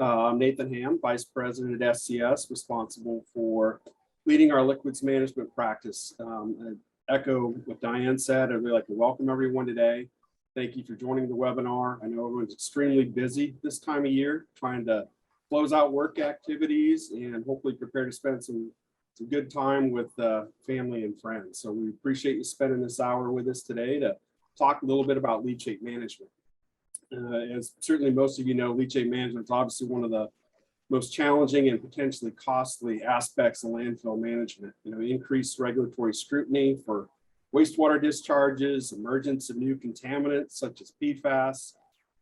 I'm Nathan Ham, Vice President at SCS, responsible for leading our liquids management practice. I echo what Diane said. I'd really like to welcome everyone today. Thank you for joining the webinar. I know everyone's extremely busy this time of year, trying to close out work activities and hopefully prepare to spend some good time with family and friends. So we appreciate you spending this hour with us today to talk a little bit about leachate management. As certainly most of you know, leachate management is obviously one of the most challenging and potentially costly aspects of landfill management. Increased regulatory scrutiny for wastewater discharges, emergence of new contaminants such as PFAS,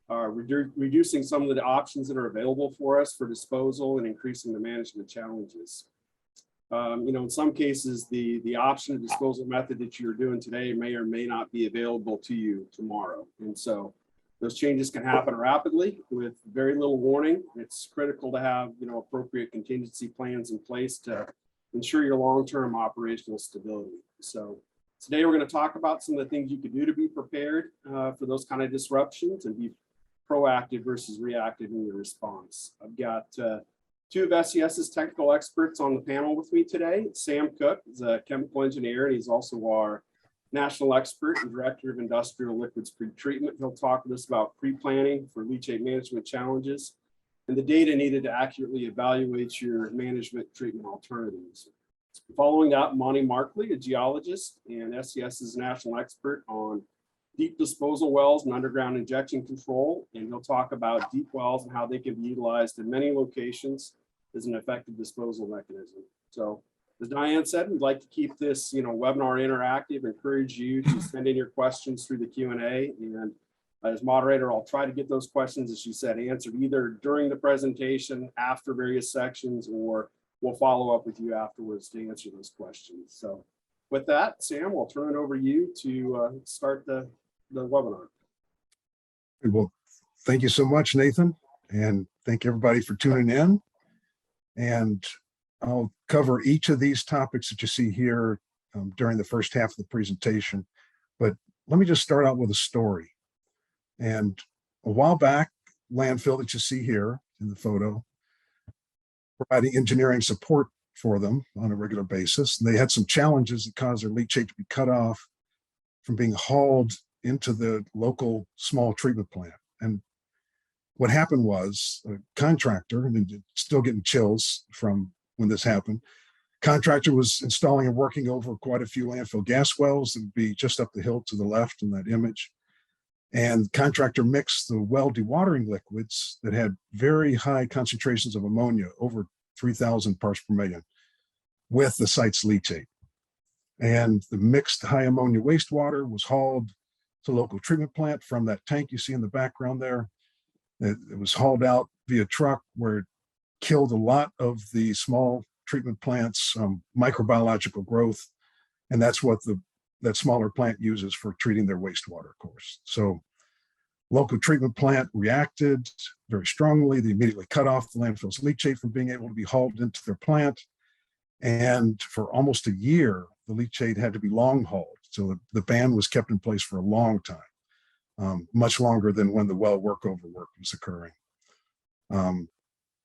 reducing some of the options that are available for us for disposal and increasing the management challenges. In some cases, the option of disposal method that you're doing today may or may not be available to you tomorrow. And so those changes can happen rapidly with very little warning. It's critical to have, appropriate contingency plans in place to ensure your long-term operational stability. So today we're going to talk about some of the things you can do to be prepared for those kind of disruptions and be proactive versus reactive in your response. I've got two of SCS's technical experts on the panel with me today. Sam Cook is a chemical engineer, and he's also our national expert and director of industrial liquids pretreatment. He'll talk with us about pre-planning for leachate management challenges and the data needed to accurately evaluate your management treatment alternatives. Following that, Monty Markley, a geologist and SCS's national expert on deep disposal wells and underground injection control, and he'll talk about deep wells and how they can be utilized in many locations as an effective disposal mechanism. So, as Diane said, we'd like to keep this, webinar interactive. Encourage you to send in your questions through the Q&A, and as moderator, I'll try to get those questions, as she said, answered either during the presentation, after various sections, or we'll follow up with you afterwards to answer those questions. So, with that, Sam, we'll turn it over to you to start the webinar. Well, thank you so much, Nathan, and thank everybody for tuning in. And I'll cover each of these topics that you see here during the first half of the presentation. But let me just start out with a story. And a while back, landfill that you see here in the photo, providing engineering support for them on a regular basis. They had some challenges that caused their leachate to be cut off from being hauled into the local small treatment plant. And what happened was a contractor, and still getting chills from when this happened, contractor was installing and working over quite a few landfill gas wells that would be just up the hill to the left in that image. And contractor mixed the well dewatering liquids that had very high concentrations of ammonia, over 3,000 parts per million, with the site's leachate. And the mixed high ammonia wastewater was hauled to local treatment plant from that tank you see in the background there. It was hauled out via truck, where it killed a lot of the small treatment plants' microbiological growth. And that's what that smaller plant uses for treating their wastewater, of course. So local treatment plant reacted very strongly. They immediately cut off the landfill's leachate from being able to be hauled into their plant. And for almost a year, the leachate had to be long hauled. So the ban was kept in place for a long time, much longer than when the well workover work was occurring.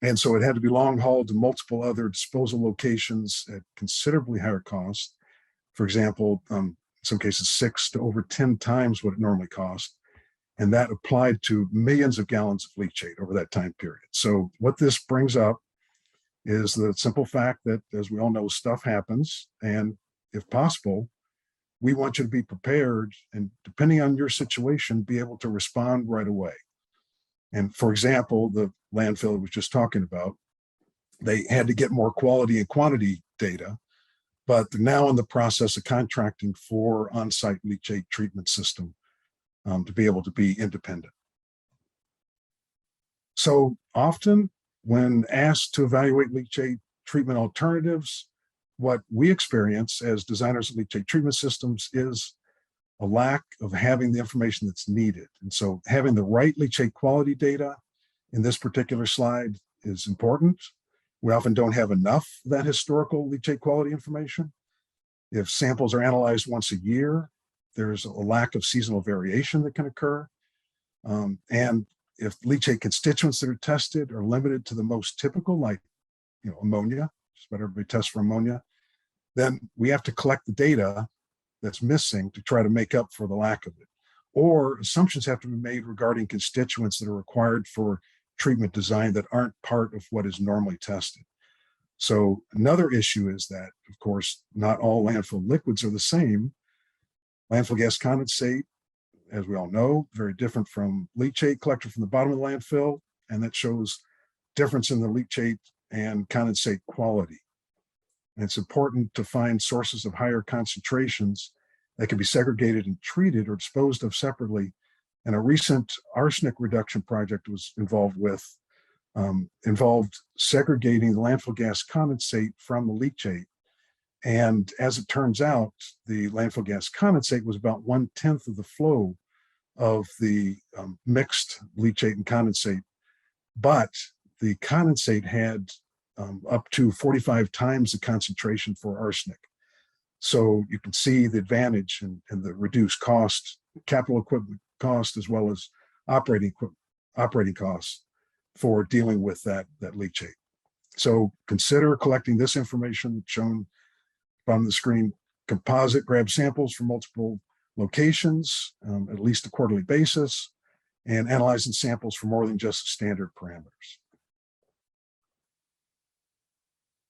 And so it had to be long hauled to multiple other disposal locations at considerably higher cost. For example, in some cases 6 to over 10 times what it normally cost. And that applied to millions of gallons of leachate over that time period. So what this brings up is the simple fact that, as we all know, stuff happens. And if possible, we want you to be prepared, and depending on your situation, be able to respond right away. And for example, the landfill I was just talking about, they had to get more quality and quantity data, but they're now in the process of contracting for on-site leachate treatment system to be able to be independent. So often, when asked to evaluate leachate treatment alternatives, what we experience as designers of leachate treatment systems is a lack of having the information that's needed. And so having the right leachate quality data in this particular slide is important. We often don't have enough of that historical leachate quality information. If samples are analyzed once a year, there's a lack of seasonal variation that can occur. And if leachate constituents that are tested are limited to the most typical, like ammonia, just about everybody tests for ammonia, then we have to collect the data that's missing to try to make up for the lack of it. Or assumptions have to be made regarding constituents that are required for treatment design that aren't part of what is normally tested. So another issue is that, of course, not all landfill liquids are the same. Landfill gas condensate, as we all know, very different from leachate collected from the bottom of the landfill, and that shows difference in the leachate and condensate quality. And it's important to find sources of higher concentrations that can be segregated and treated or disposed of separately. And a recent arsenic reduction project was involved segregating the landfill gas condensate from the leachate. And as it turns out, the landfill gas condensate was about 1/10 of the flow of the mixed leachate and condensate, but the condensate had up to 45 times the concentration for arsenic. So you can see the advantage and the reduced cost, capital equipment cost, as well as operating costs for dealing with that leachate. So consider collecting this information shown on the screen. Composite, grab samples from multiple locations, at least a quarterly basis, and analyzing samples for more than just the standard parameters.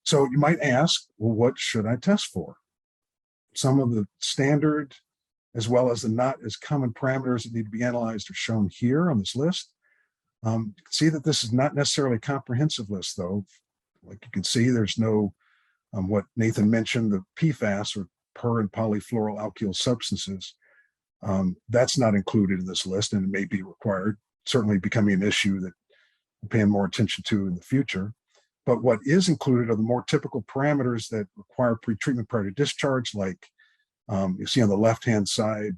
So you might ask, well, what should I test for? Some of the standard, as well as the not as common parameters that need to be analyzed are shown here on this list. You can see that this is not necessarily a comprehensive list, though. Like you can see, there's no, what Nathan mentioned, the PFAS, or per and polyfluoroalkyl substances. That's not included in this list, and it may be required, certainly becoming an issue that we're paying more attention to in the future. But what is included are the more typical parameters that require pretreatment prior to discharge, like you see on the left-hand side,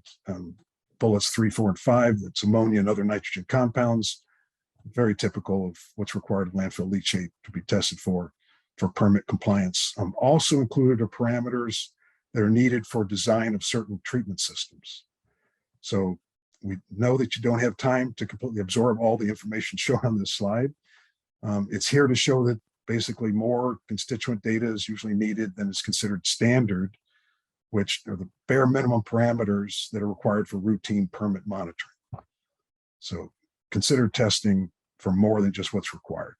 bullets 3, 4, and 5, that's ammonia and other nitrogen compounds, very typical of what's required of landfill leachate to be tested for permit compliance. Also included are parameters that are needed for design of certain treatment systems. So we know that you don't have time to completely absorb all the information shown on this slide. It's here to show that basically more constituent data is usually needed than is considered standard, which are the bare minimum parameters that are required for routine permit monitoring. So consider testing for more than just what's required.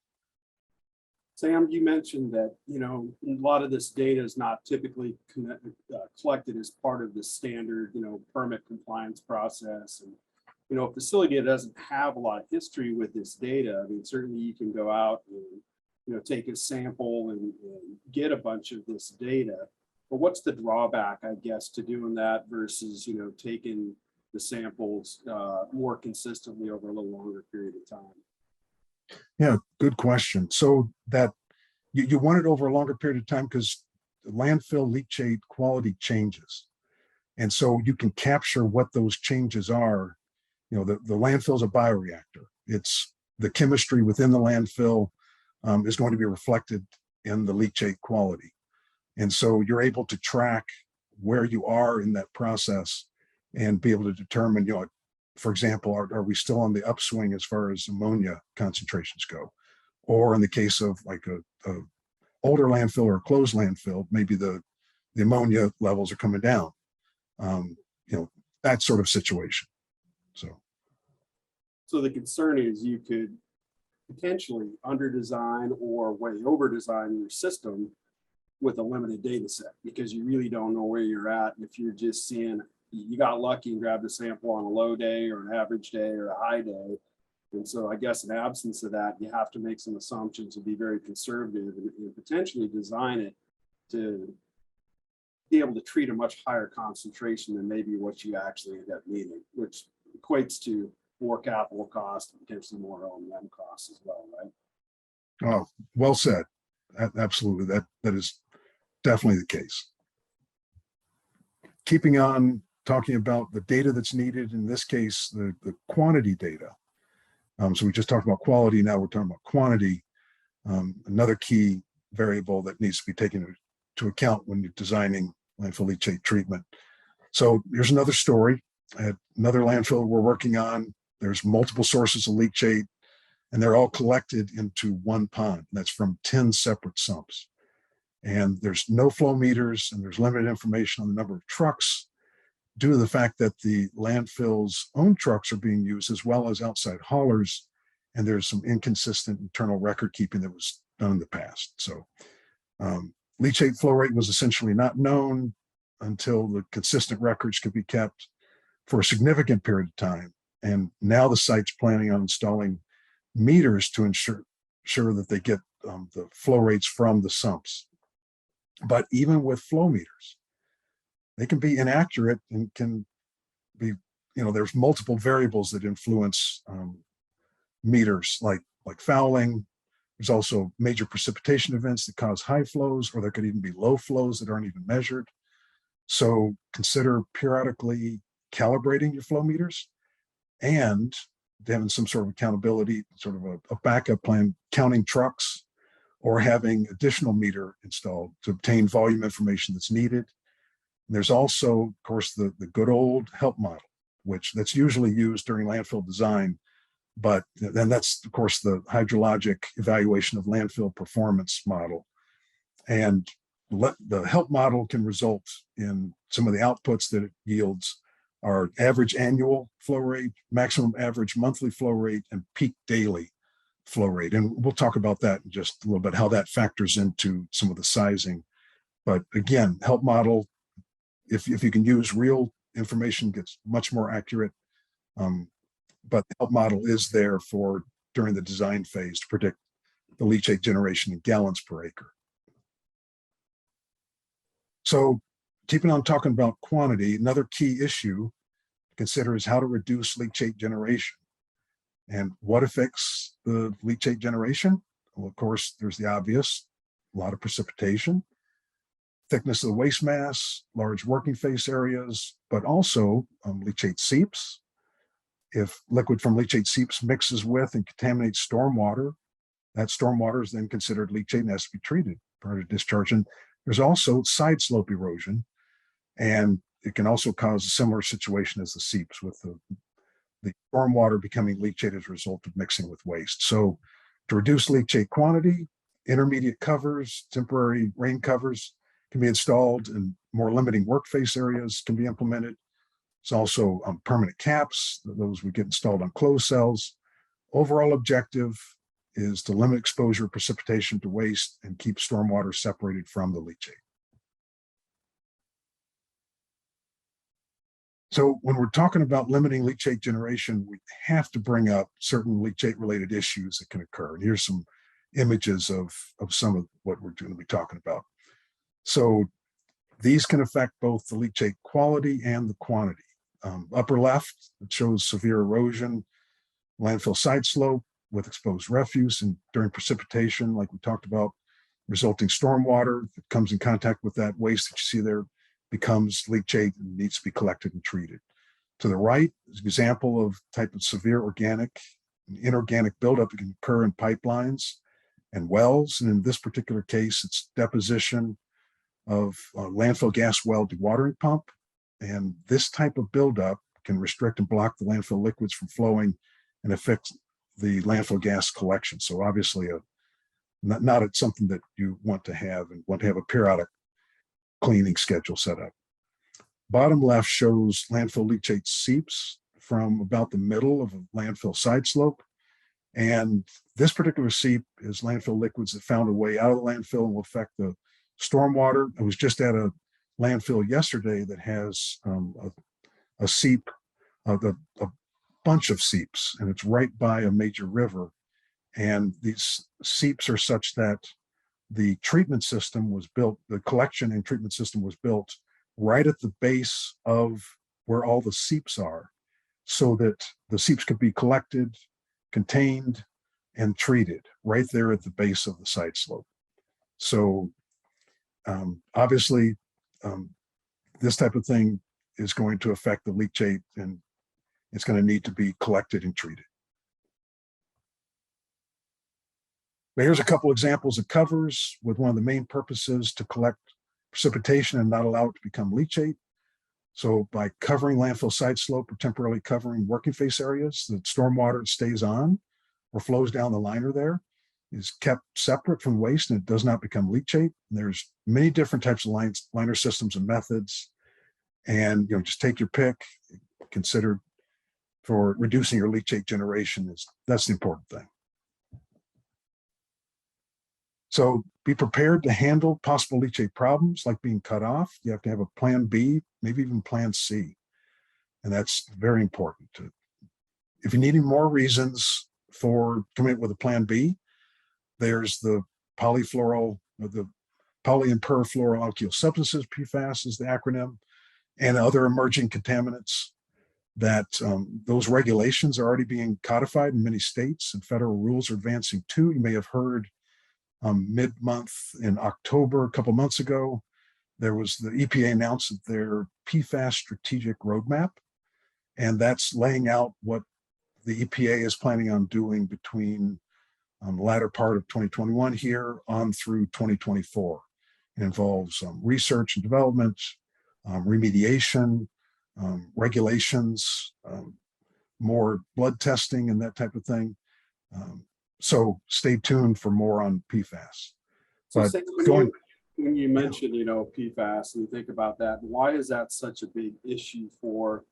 Sam, you mentioned that, a lot of this data is not typically collected as part of the standard, permit compliance process. And, a facility that doesn't have a lot of history with this data, I mean, certainly you can go out and, take a sample and get a bunch of this data. But what's the drawback, I guess, to doing that versus, taking the samples more consistently over a little longer period of time? Yeah, good question. So that you want it over a longer period of time because landfill leachate quality changes. And so you can capture what those changes are. The landfill is a bioreactor. It's the chemistry within the landfill is going to be reflected in the leachate quality. And so you're able to track where you are in that process and be able to determine, for example, are we still on the upswing as far as ammonia concentrations go? Or in the case of like a older landfill or a closed landfill, maybe the ammonia levels are coming down, that sort of situation. So the concern is you could potentially under design or way over design your system with a limited data set because you really don't know where you're at. And if you're just seeing, you got lucky and grabbed a sample on a low day or an average day or a high day. And so I guess in absence of that, you have to make some assumptions and be very conservative and potentially design it to be able to treat a much higher concentration than maybe what you actually end up needing, which equates to more capital cost and potentially more O&M costs as well, right? Oh, well said. Absolutely. That is definitely the case. Keeping on talking about the data that's needed, in this case, the quantity data. So we just talked about quality, now we're talking about quantity. Another key variable that needs to be taken into account when you're designing landfill leachate treatment. So here's another story at another landfill we're working on. There's multiple sources of leachate, and they're all collected into one pond. That's from 10 separate sumps. And there's no flow meters, and there's limited information on the number of trucks due to the fact that the landfill's own trucks are being used as well as outside haulers. And there's some inconsistent internal record keeping that was done in the past. So leachate flow rate was essentially not known until the consistent records could be kept for a significant period of time. And now the site's planning on installing meters to ensure that they get the flow rates from the sumps. But even with flow meters, they can be inaccurate and can be, there's multiple variables that influence meters like fouling. There's also major precipitation events that cause high flows, or there could even be low flows that aren't even measured. So consider periodically calibrating your flow meters and having some sort of accountability, sort of a backup plan, counting trucks or having additional meter installed to obtain volume information that's needed. And there's also, of course, the good old help model, that's usually used during landfill design. But then that's, of course, the hydrologic evaluation of landfill performance model. And the help model can result in some of the outputs that it yields are average annual flow rate, maximum average monthly flow rate, and peak daily flow rate. And we'll talk about that in just a little bit, how that factors into some of the sizing. But again, help model, if you can use real information, gets much more accurate. But the help model is there for during the design phase to predict the leachate generation in gallons per acre. So keeping on talking about quantity, another key issue to consider is how to reduce leachate generation. And what affects the leachate generation? Well, of course, there's the obvious, a lot of precipitation, thickness of the waste mass, large working face areas, but also leachate seeps. If liquid from leachate seeps mixes with and contaminates stormwater, that stormwater is then considered leachate and has to be treated prior to discharge. And there's also side slope erosion, and it can also cause a similar situation as the seeps, with the stormwater becoming leachate as a result of mixing with waste. So to reduce leachate quantity, intermediate covers, temporary rain covers can be installed, and more limiting workface areas can be implemented. It's also permanent caps, those would get installed on closed cells. Overall objective is to limit exposure precipitation to waste and keep stormwater separated from the leachate. So when we're talking about limiting leachate generation, we have to bring up certain leachate related issues that can occur. And here's some images of some of what we're going to be talking about. So these can affect both the leachate quality and the quantity. Upper left, it shows severe erosion, landfill side slope with exposed refuse, and during precipitation, like we talked about, resulting stormwater that comes in contact with that waste that you see there becomes leachate and needs to be collected and treated. To the right is an example of type of severe organic and inorganic buildup that can occur in pipelines and wells. And in this particular case, it's deposition of a landfill gas well dewatering pump. And this type of buildup can restrict and block the landfill liquids from flowing and affect the landfill gas collection. So obviously not something that you want to have, and want to have a periodic cleaning schedule set up. Bottom left shows landfill leachate seeps from about the middle of a landfill side slope. And this particular seep is landfill liquids that found a way out of the landfill and will affect the stormwater. I was just at a landfill yesterday that has a seep, a bunch of seeps, and it's right by a major river. And these seeps are such that the treatment system was built, the collection and treatment system was built right at the base of where all the seeps are, so that the seeps could be collected, contained, and treated right there at the base of the side slope. So obviously, this type of thing is going to affect the leachate, and it's going to need to be collected and treated. But here's a couple examples of covers with one of the main purposes to collect precipitation and not allow it to become leachate. So by covering landfill side slope or temporarily covering working face areas, the stormwater stays on or flows down the liner there, is kept separate from waste, and it does not become leachate. And there's many different types of liner systems and methods. And just take your pick. Consider for reducing your leachate generation that's the important thing. So be prepared to handle possible leachate problems like being cut off. You have to have a plan B, maybe even plan C. And that's very important. If you need any more reasons for coming up with a plan B, there's the polyfluoro, or the poly and perfluoroalkyl substances, PFAS is the acronym, and other emerging contaminants that those regulations are already being codified in many states, and federal rules are advancing too. You may have heard mid-month in October, a couple months ago, there was the EPA announced that their PFAS strategic roadmap, and that's laying out what the EPA is planning on doing between the latter part of 2021 here on through 2024. It involves research and development, remediation, regulations, more blood testing and that type of thing. So stay tuned for more on PFAS. So But when you mentioned, PFAS, and you think about that, why is that such a big issue for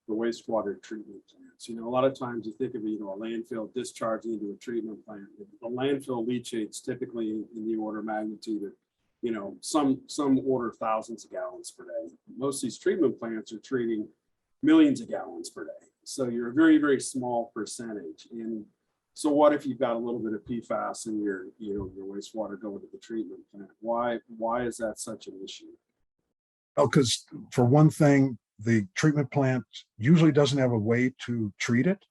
the wastewater treatment plants? A lot of times you think of, a landfill discharging into a treatment plant. The landfill leachates typically in the order of magnitude of, some order thousands of gallons per day. Most of these treatment plants are treating millions of gallons per day. So you're a very, very small percentage. And so what if you've got a little bit of PFAS in your wastewater going to the treatment plant? Why is that such an issue? Oh, because for one thing, the treatment plant usually doesn't have a way to treat it.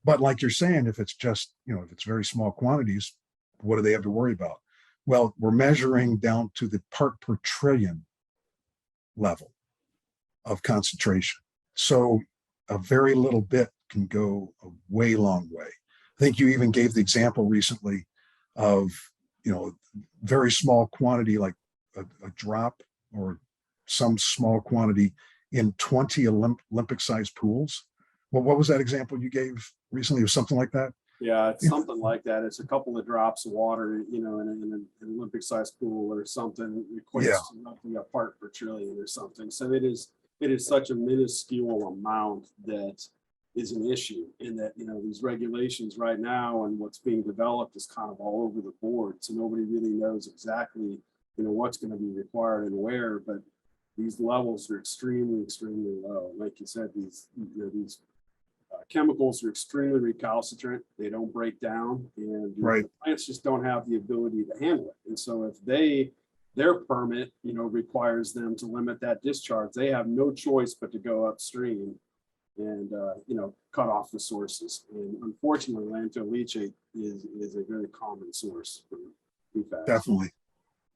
But like you're saying, if it's just, if it's very small quantities, what do they have to worry about? Well, we're measuring down to the part per trillion level of concentration. So a very little bit can go a way long way. I think you even gave the example recently of, very small quantity, like a drop or some small quantity in 20 Olympic-sized pools. Well, what was that example you gave recently, or something like that? Yeah, it's something like that. It's a couple of drops of water, in an Olympic-sized pool or something. Equates to roughly a part per trillion or something. So it is such a minuscule amount that is an issue, in that these regulations right now and what's being developed is kind of all over the board. So nobody really knows exactly what's going to be required and where. But these levels are extremely, extremely low. Like you said, these chemicals are extremely recalcitrant. They don't break down, and the plants just don't have the ability to handle it. And so if their permit, requires them to limit that discharge, they have no choice but to go upstream and cut off the sources. And unfortunately, landfill leachate is a very common source for PFAS.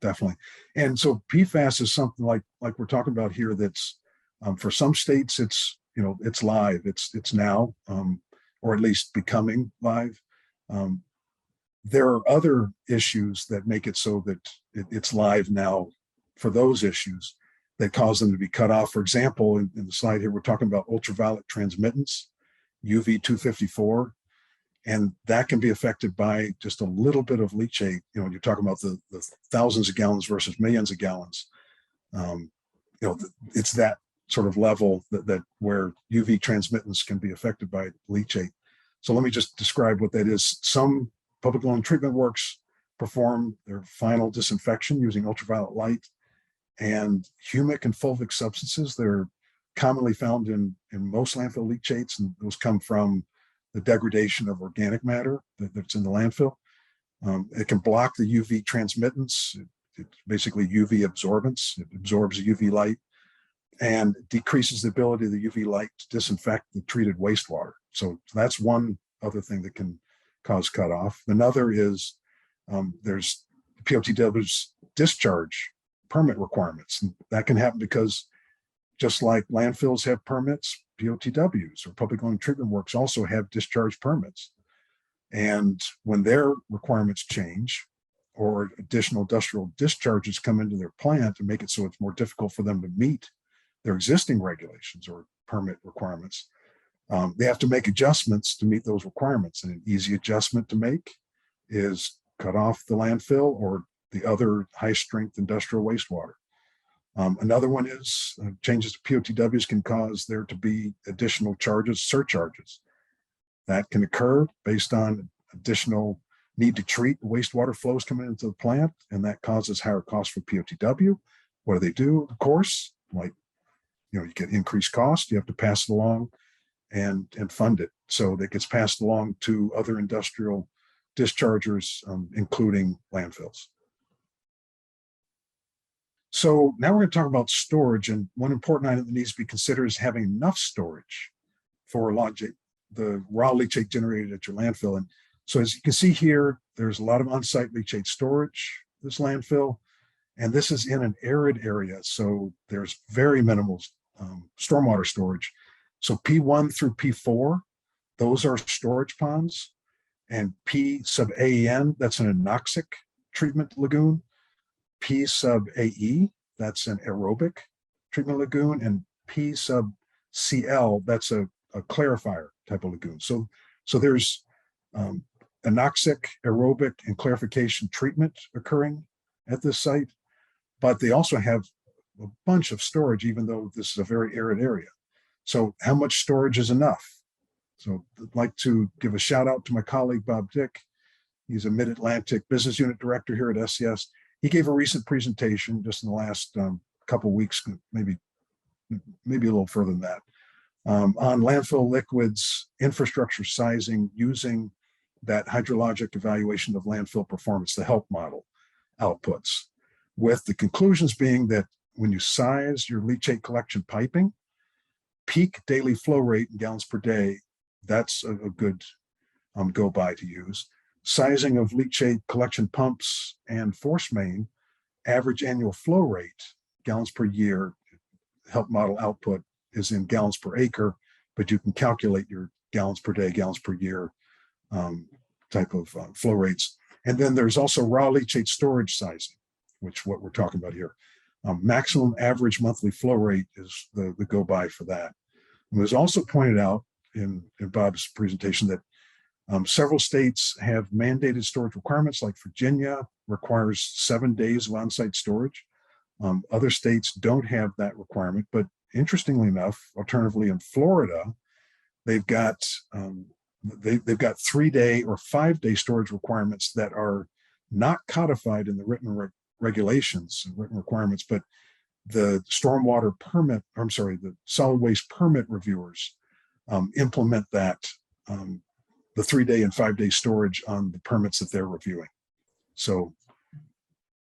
Definitely. And so PFAS is something like we're talking about here that's for some states it's it's live, it's now, or at least becoming live. There are other issues that make it so that it's live now for those issues that cause them to be cut off. For example, in the slide here, we're talking about ultraviolet transmittance, UV 254, and that can be affected by just a little bit of leachate. You're talking about the thousands of gallons versus millions of gallons. It's that sort of level that where UV transmittance can be affected by leachate. So let me just describe what that is. Some public loan treatment works perform their final disinfection using ultraviolet light, and humic and fulvic substances. They're commonly found in most landfill leachates, and those come from the degradation of organic matter that's in the landfill. It can block the UV transmittance. It's basically UV absorbance. It absorbs the UV light and decreases the ability of the UV light to disinfect the treated wastewater. So that's one other thing that can cause cutoff. Another is there's POTW's discharge permit requirements. And that can happen because just like landfills have permits, POTWs or public owned treatment works also have discharge permits. And when their requirements change or additional industrial discharges come into their plant and make it so it's more difficult for them to meet their existing regulations or permit requirements, they have to make adjustments to meet those requirements. And an easy adjustment to make is cut off the landfill or the other high strength industrial wastewater. Another one is changes to POTWs can cause there to be additional charges, surcharges that can occur based on additional need to treat wastewater flows coming into the plant, and that causes higher costs for POTW. What do? Of course, like, you get increased cost, you have to pass it along and fund it. So that gets passed along to other industrial dischargers, including landfills. So now we're going to talk about storage, and one important item that needs to be considered is having enough storage for the raw leachate generated at your landfill. And so as you can see here, there's a lot of on-site leachate storage, this landfill, and this is in an arid area. So there's very minimal stormwater storage. So P1 through P4, those are storage ponds, and P sub AN, that's an anoxic treatment lagoon. P sub AE, that's an aerobic treatment lagoon, and P sub CL, that's a clarifier type of lagoon. So there's anoxic, aerobic, and clarification treatment occurring at this site, but they also have a bunch of storage, even though this is a very arid area. So how much storage is enough? So I'd like to give a shout out to my colleague, Bob Dick. He's a Mid-Atlantic Business Unit Director here at SCS. He gave a recent presentation just in the last couple of weeks, maybe a little further than that, on landfill liquids, infrastructure sizing, using that hydrologic evaluation of landfill performance, the HELP model outputs, with the conclusions being that when you size your leachate collection piping, peak daily flow rate in gallons per day, that's a good go-by to use. Sizing of leachate collection pumps and force main, average annual flow rate, gallons per year, HELP model output is in gallons per acre, but you can calculate your gallons per day, gallons per year type of flow rates. And then there's also raw leachate storage sizing, which what we're talking about here. Maximum average monthly flow rate is the go-by for that. It was also pointed out in Bob's presentation that several states have mandated storage requirements, like Virginia requires 7 days of on-site storage. Other states don't have that requirement, but interestingly enough, alternatively in Florida, they've got 3-day or 5-day storage requirements that are not codified in the written regulations and written requirements, but the stormwater permit, the solid waste permit reviewers implement that, the 3-day and 5-day storage on the permits that they're reviewing. So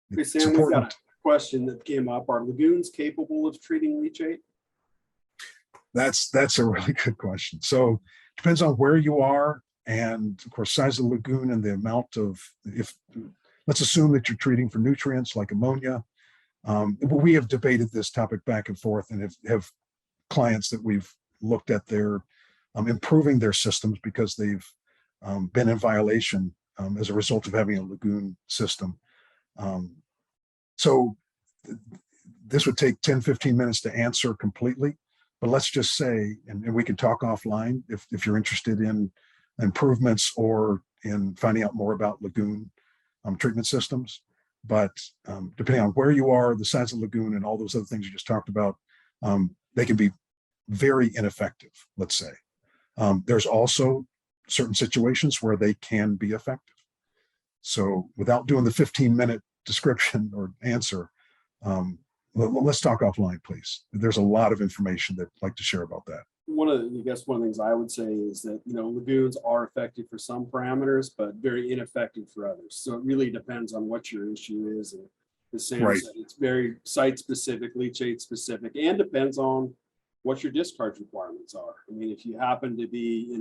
it's Sam, we've got a question that came up. Are lagoons capable of treating leachate? That's a really good question. So depends on where you are, and of course, size of the lagoon and the amount of, let's assume that you're treating for nutrients like ammonia. We have debated this topic back and forth, and have clients that we've looked at their improving their systems because they've been in violation as a result of having a lagoon system. So this would take 10-15 minutes to answer completely, but let's just say, and we can talk offline if you're interested in improvements or in finding out more about lagoon treatment systems. But depending on where you are, the size of the lagoon, and all those other things you just talked about, they can be very ineffective, let's say. There's also certain situations where they can be effective. So without doing the 15-minute description or answer, let's talk offline, please. There's a lot of information that I'd like to share about that. One of the things I would say is that, lagoons are effective for some parameters, but very ineffective for others. So it really depends on what your issue is. And as Sam said, it's very site specific, leachate specific, and depends on what your discharge requirements are. I mean, if you happen to be,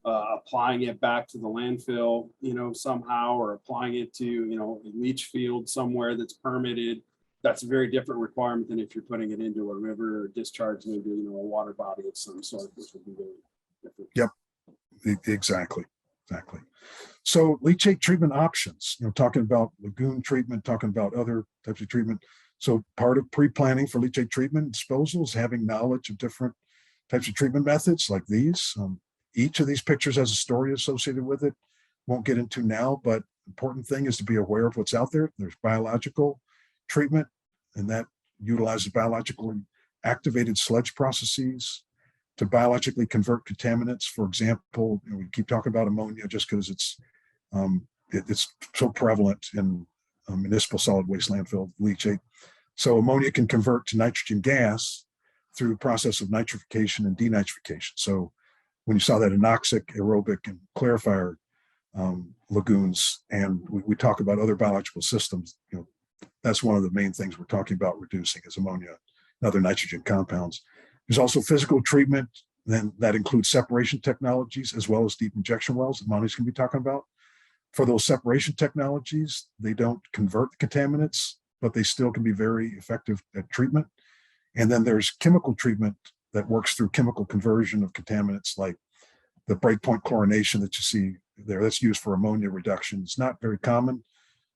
applying it back to the landfill, somehow, or applying it to, a leach field somewhere that's permitted, that's a very different requirement than if you're putting it into a river or discharging into, a water body of some sort, which would be very different. Yep, exactly. So leachate treatment options, talking about lagoon treatment, talking about other types of treatment. So part of pre-planning for leachate treatment and disposal is having knowledge of different types of treatment methods like these. Each of these pictures has a story associated with it. Won't get into now, but important thing is to be aware of what's out there. There's biological treatment, and that utilizes biologically activated sludge processes to biologically convert contaminants. For example, we keep talking about ammonia just because it's so prevalent in municipal solid waste landfill leachate. So ammonia can convert to nitrogen gas through the process of nitrification and denitrification. So when you saw that anoxic, aerobic, and clarifier lagoons, and we talk about other biological systems, that's one of the main things we're talking about reducing is ammonia and other nitrogen compounds. There's also physical treatment, then that includes separation technologies as well as deep injection wells that Monty's going to be talking about. For those separation technologies, they don't convert the contaminants, but they still can be very effective at treatment. And then there's chemical treatment that works through chemical conversion of contaminants like the breakpoint chlorination that you see there. That's used for ammonia reduction. It's not very common.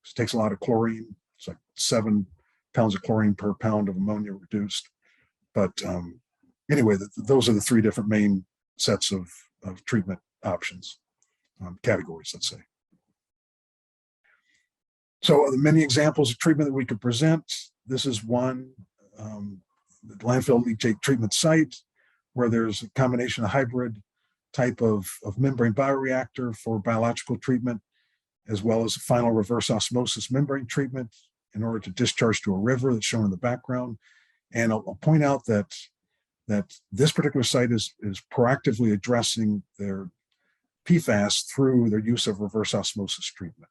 It takes a lot of chlorine. It's like 7 pounds of chlorine per pound of ammonia reduced. But anyway, those are the 3 different main sets of treatment options, categories, let's say. So the many examples of treatment that we could present. This is one, the landfill leachate treatment site, where there's a combination of hybrid type of membrane bioreactor for biological treatment, as well as final reverse osmosis membrane treatment in order to discharge to a river that's shown in the background. And I'll point out that this particular site is proactively addressing their PFAS through their use of reverse osmosis treatment.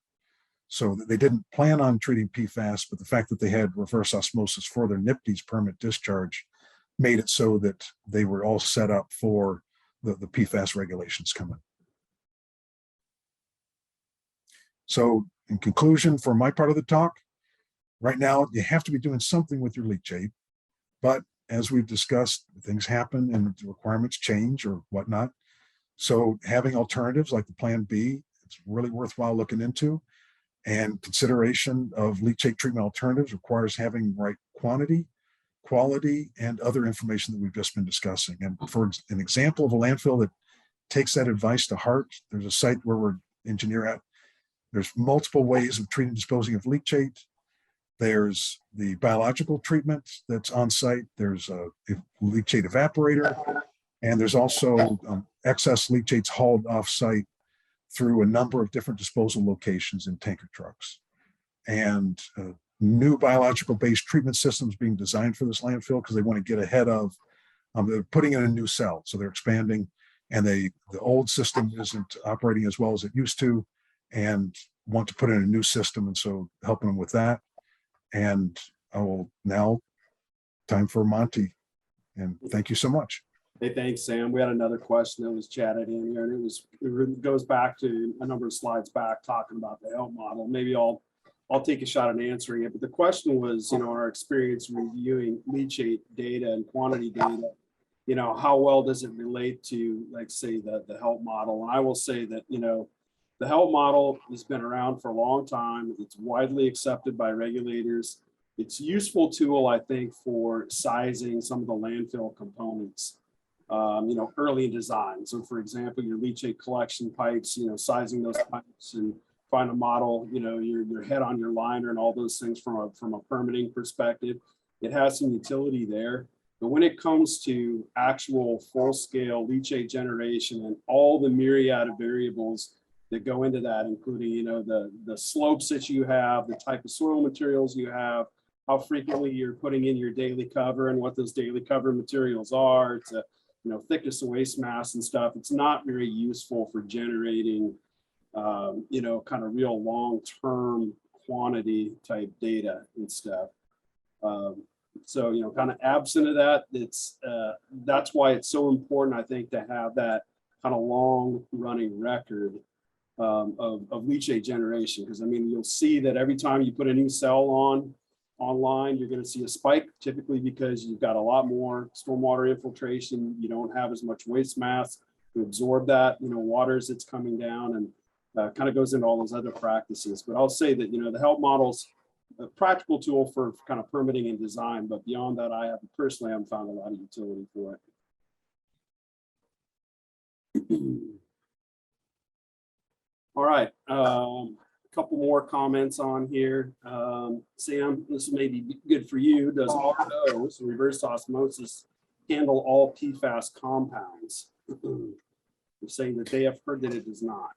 So they didn't plan on treating PFAS, but the fact that they had reverse osmosis for their NIPD's permit discharge made it so that they were all set up for the PFAS regulations coming. So in conclusion, for my part of the talk, right now you have to be doing something with your leachate, but as we've discussed, things happen and the requirements change or whatnot. So having alternatives like the Plan B, it's really worthwhile looking into. And consideration of leachate treatment alternatives requires having the right quantity, quality, and other information that we've just been discussing. And for an example of a landfill that takes that advice to heart, there's a site where we're engineer at. There's multiple ways of treating and disposing of leachate. There's the biological treatment that's on site. There's a leachate evaporator, and there's also excess leachates hauled off site through a number of different disposal locations in tanker trucks. And new biological-based treatment systems being designed for this landfill because they want to get ahead of, they're putting in a new cell, so they're expanding, and the old system isn't operating as well as it used to, and want to put in a new system, and so helping them with that. And I will now, time for Monty, and thank you so much. Hey, thanks, Sam. We had another question that was chatted in here, and it goes back to a number of slides back talking about the help model. Maybe I'll take a shot at answering it. But the question was, our experience reviewing leachate data and quantity data, how well does it relate to, like, say, the help model? And I will say that, the help model has been around for a long time. It's widely accepted by regulators. It's a useful tool, I think, for sizing some of the landfill components. Early in design. So for example, your leachate collection pipes, sizing those pipes and find a model, your head on your liner and all those things from a permitting perspective. It has some utility there. But when it comes to actual full scale leachate generation and all the myriad of variables that go into that, including, the slopes that you have, the type of soil materials you have, how frequently you're putting in your daily cover and what those daily cover materials are, to thickness of waste mass and stuff, it's not very useful for generating, kind of real long-term quantity type data and stuff. So, kind of absent of that, that's why it's so important, I think, to have that kind of long running record of leachate generation. Because, you'll see that every time you put a new cell online, you're going to see a spike, typically because you've got a lot more stormwater infiltration. You don't have as much waste mass to absorb that, water as it's coming down, and kind of goes into all those other practices. But I'll say that, the help models, a practical tool for kind of permitting and design, but beyond that, I haven't found a lot of utility for it. All right, a couple more comments on here. Sam, this may be good for you. Does RO, so reverse osmosis, handle all PFAS compounds? They're saying that they have heard that it does not.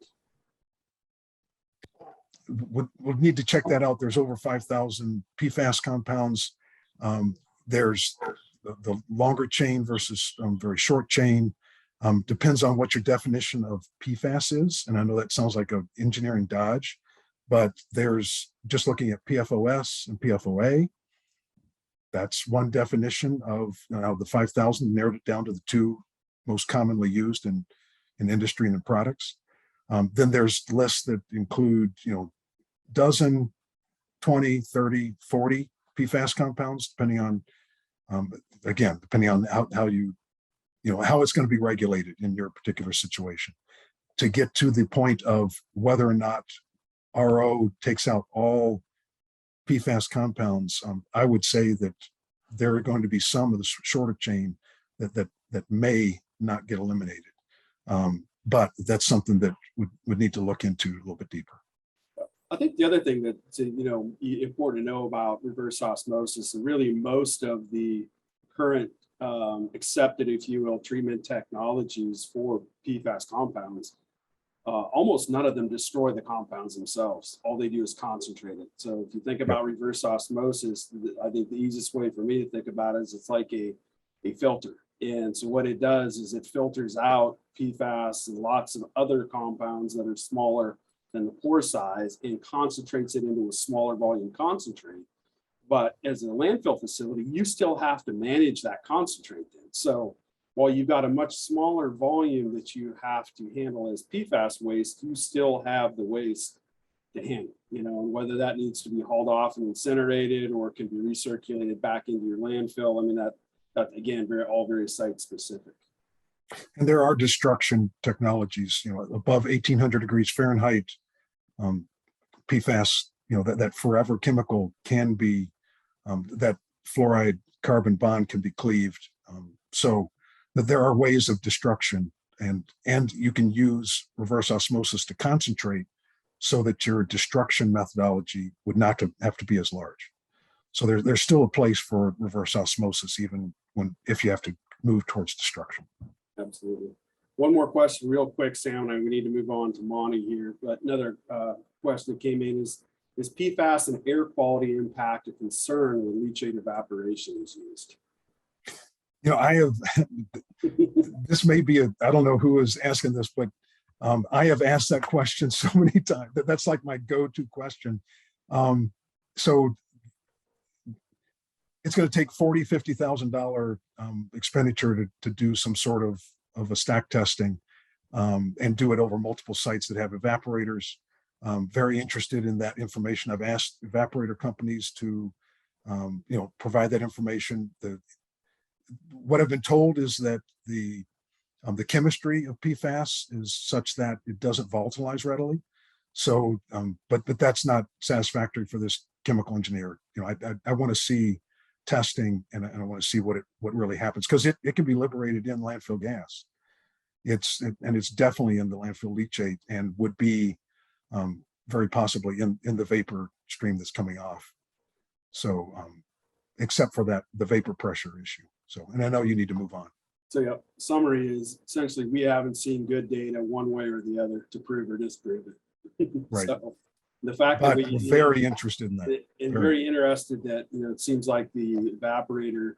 We'll need to check that out. There's over 5,000 PFAS compounds. There's the longer chain versus very short chain. Depends on what your definition of PFAS is. And I know that sounds like an engineering dodge, but there's just looking at PFOS and PFOA. That's one definition of the 5,000, narrowed it down to the two most commonly used in industry and in products. Then there's lists that include, dozen, 20, 30, 40 PFAS compounds, depending on, again, depending on how you, how it's going to be regulated in your particular situation. To get to the point of whether or not RO takes out all PFAS compounds, I would say that there are going to be some of the shorter chain that may not get eliminated. But that's something that would need to look into a little bit deeper. I think the other thing that's important to know about reverse osmosis, and really most of the current accepted, if you will, treatment technologies for PFAS compounds, almost none of them destroy the compounds themselves. All they do is concentrate it. So if you think about reverse osmosis, I think the easiest way for me to think about it is it's like a filter. And so what it does is it filters out PFAS and lots of other compounds that are smaller than the pore size and concentrates it into a smaller volume concentrate. But as a landfill facility, you still have to manage that concentrate then. So while you've got a much smaller volume that you have to handle as PFAS waste, you still have the waste to handle, and whether that needs to be hauled off and incinerated or can be recirculated back into your landfill. I mean, that again, all very site specific. And there are destruction technologies, above 1800 degrees Fahrenheit, PFAS, that forever chemical can be, that fluoride carbon bond can be cleaved. So that there are ways of destruction, and you can use reverse osmosis to concentrate so that your destruction methodology would not have to be as large. So there's still a place for reverse osmosis, even if you have to move towards destruction. Absolutely. One more question real quick, Sam, and we need to move on to Monty here. But another question that came in is PFAS and air quality impact a concern when leachate evaporation is used? I have, this may be I don't know who is asking this, but I have asked that question so many times. That's like my go-to question. So it's going to take $40,000, $50,000 expenditure to do some sort of a stack testing and do it over multiple sites that have evaporators. Very interested in that information. I've asked evaporator companies to, provide that information. What I've been told is that the chemistry of PFAS is such that it doesn't volatilize readily. So, but that's not satisfactory for this chemical engineer. I want to see testing, and I want to see what really happens, because it can be liberated in landfill gas. It's definitely in the landfill leachate, and would be very possibly in the vapor stream that's coming off. So, except for the vapor pressure issue. So, and I know you need to move on. So yeah, summary is essentially we haven't seen good data one way or the other to prove or disprove it. Right. So the fact that we're very interested in that. And very interested that, it seems like the evaporator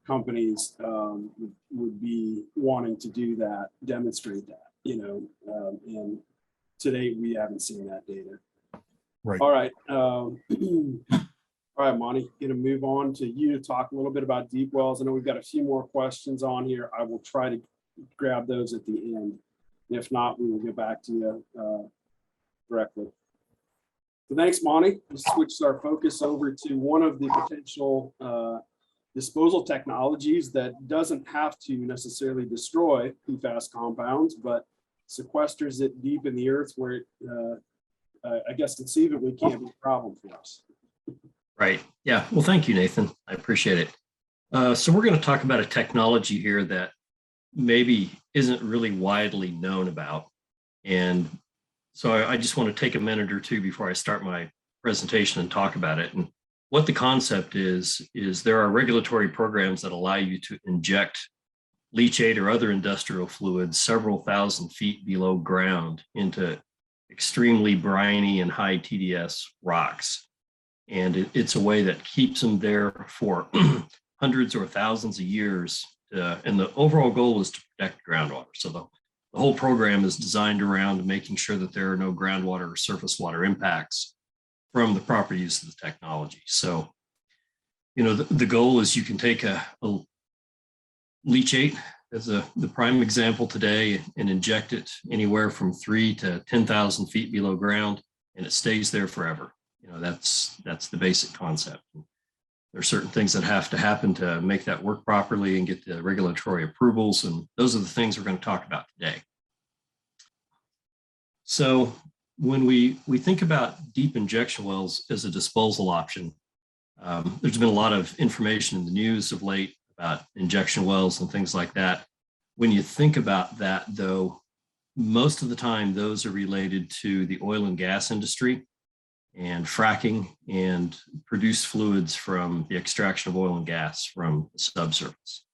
companies would be wanting to do that, demonstrate that, and to date, we haven't seen that data. Right. All right. All right, Monty, going to move on to you to talk a little bit about deep wells. I know we've got a few more questions on here. I will try to grab those at the end. If not, we will get back to you directly. So thanks, Monty. Let's switch our focus over to one of the potential disposal technologies that doesn't have to necessarily destroy PFAS compounds, but sequesters it deep in the earth where it, I guess conceivably, can't be a problem for us. Right. Yeah. Well, thank you, Nathan. I appreciate it. So we're going to talk about a technology here that maybe isn't really widely known about. And so I just want to take a minute or two before I start my presentation and talk about it. And what the concept is there are regulatory programs that allow you to inject leachate or other industrial fluids several thousand feet below ground into extremely briny and high TDS rocks. And it's a way that keeps them there for hundreds or thousands of years. And the overall goal is to protect groundwater. So the whole program is designed around making sure that there are no groundwater or surface water impacts from the proper use of the technology. So, you know, the goal is you can take a leachate as the prime example today and inject it anywhere from 3 to 10,000 feet below ground, and it stays there forever. You know, that's the basic concept. There are certain things that have to happen to make that work properly and get the regulatory approvals, and those are the things we're going to talk about today. So when we think about deep injection wells as a disposal option, there's been a lot of information in the news of late about injection wells and things like that. When you think about that, though, most of the time those are related to the oil and gas industry and fracking and produced fluids from the extraction of oil and gas from the subsurface.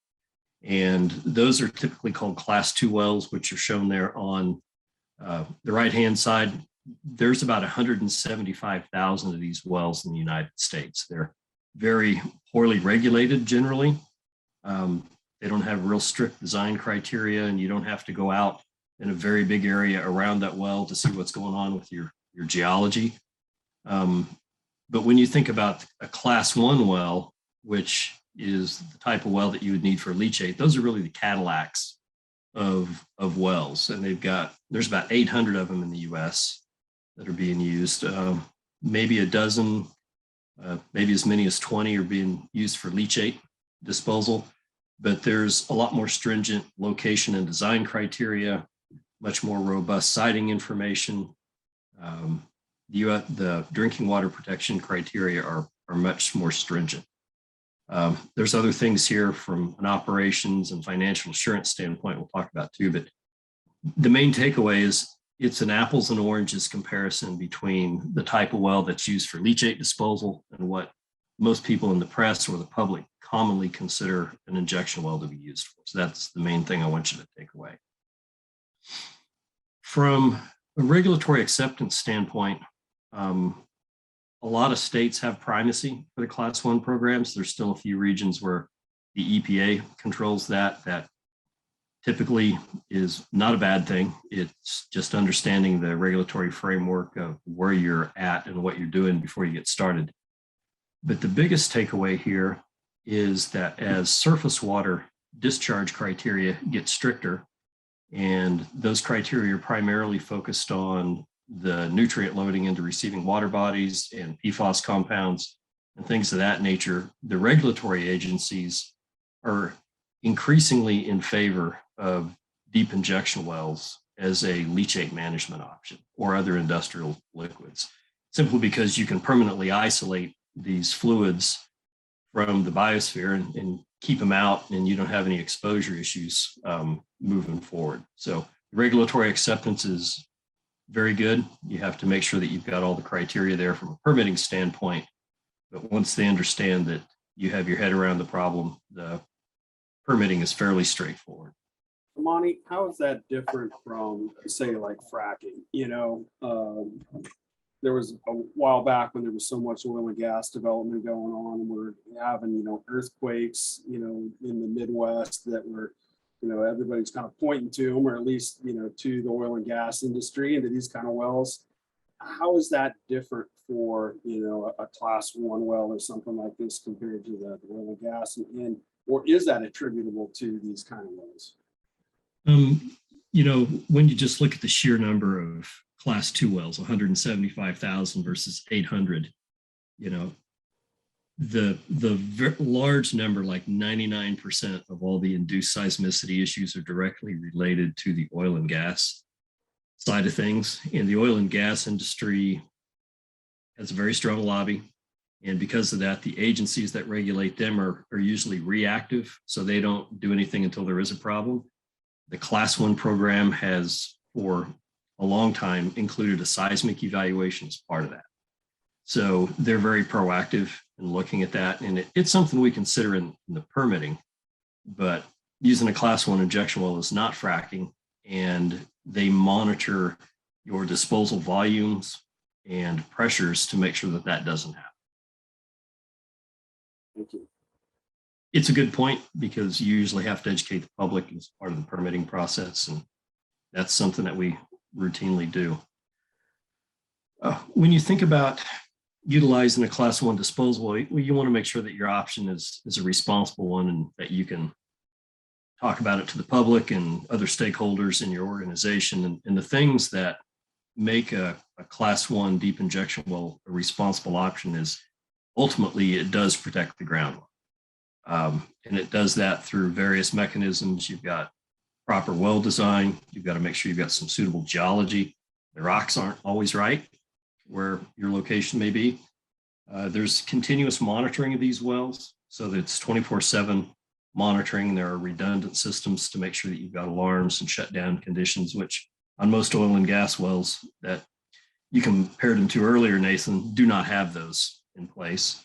And those are typically called class 2 wells, which are shown there on the right-hand side. There's about 175,000 of these wells in the United States. They're very poorly regulated generally. They don't have real strict design criteria, and you don't have to go out in a very big area around that well to see what's going on with your geology. But when you think about a class 1 well, which is the type of well that you would need for leachate, those are really the Cadillacs of wells. And there's about 800 of them in the US that are being used. Maybe a dozen, maybe as many as 20 are being used for leachate disposal. But there's a lot more stringent location and design criteria, much more robust siting information. The drinking water protection criteria are much more stringent. There's other things here from an operations and financial assurance standpoint we'll talk about too, but the main takeaway is it's an apples and oranges comparison between the type of well that's used for leachate disposal and what most people in the press or the public commonly consider an injection well to be used for. So that's the main thing I want you to take away. From a regulatory acceptance standpoint, a lot of states have primacy for the class 1 programs. There's still a few regions where the EPA controls that typically is not a bad thing. It's just understanding the regulatory framework of where you're at and what you're doing before you get started. But the biggest takeaway here is that as surface water discharge criteria get stricter, and those criteria are primarily focused on the nutrient loading into receiving water bodies and PFAS compounds and things of that nature, the regulatory agencies are increasingly in favor of deep injection wells as a leachate management option or other industrial liquids, simply because you can permanently isolate these fluids from the biosphere and keep them out, and you don't have any exposure issues moving forward. So regulatory acceptance is very good. You have to make sure that you've got all the criteria there from a permitting standpoint. But once they understand that you have your head around the problem, the permitting is fairly straightforward. Monty, how is that different from, say, like fracking? You know, there was a while back when there was so much oil and gas development going on, and we're having, you know, earthquakes, you know, in the Midwest that were, you know, everybody's kind of pointing to them, or at least, you know, to the oil and gas industry and to these kind of wells. How is that different for, you know, a class 1 well or something like this compared to the oil and gas, and or is that attributable to these kind of wells? You know, when you just look at the sheer number of class 2 wells, 175,000 versus 800, you know, the large number, like 99% of all the induced seismicity issues are directly related to the oil and gas side of things. And the oil and gas industry has a very strong lobby. And because of that, the agencies that regulate them are usually reactive, so they don't do anything until there is a problem. The Class 1 program has, for a long time, included a seismic evaluation as part of that. So they're very proactive in looking at that. And it's something we consider in the permitting, but using a Class 1 injection well is not fracking, and they monitor your disposal volumes and pressures to make sure that that doesn't happen. Thank you. It's a good point because you usually have to educate the public as part of the permitting process, and that's something that we routinely do. When you think about utilizing a Class 1 disposal, you want to make sure that your option is a responsible one and that you can talk about it to the public and other stakeholders in your organization. And the things that make a Class 1 deep injection well a responsible option is ultimately it does protect the groundwater. And it does that through various mechanisms. You've got proper well design. You've got to make sure you've got some suitable geology. The rocks aren't always right where your location may be. There's continuous monitoring of these wells. So that it's 24/7 monitoring. There are redundant systems to make sure that you've got alarms and shutdown conditions, which on most oil and gas wells that you compared them to earlier, Nathan, do not have those in place.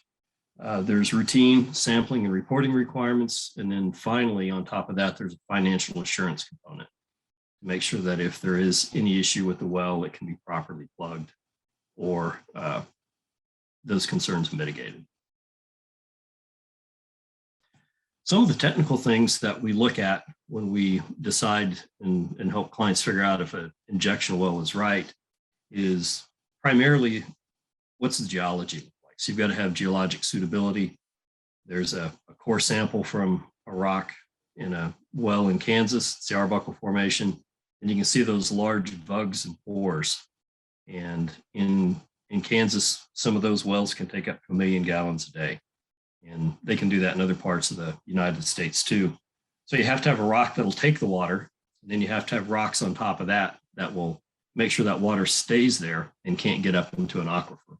There's routine sampling and reporting requirements. And then finally, on top of that, there's a financial assurance component to make sure that if there is any issue with the well, it can be properly plugged or those concerns mitigated. Some of the technical things that we look at when we decide and help clients figure out if an injection well is right is primarily what's the geology look like. So you've got to have geologic suitability. There's a core sample from a rock in a well in Kansas, it's the Arbuckle Formation, and you can see those large vugs and pores. And in Kansas, some of those wells can take up to 1 million gallons a day. And they can do that in other parts of the United States too. So you have to have a rock that'll take the water, and then you have to have rocks on top of that that will make sure that water stays there and can't get up into an aquifer.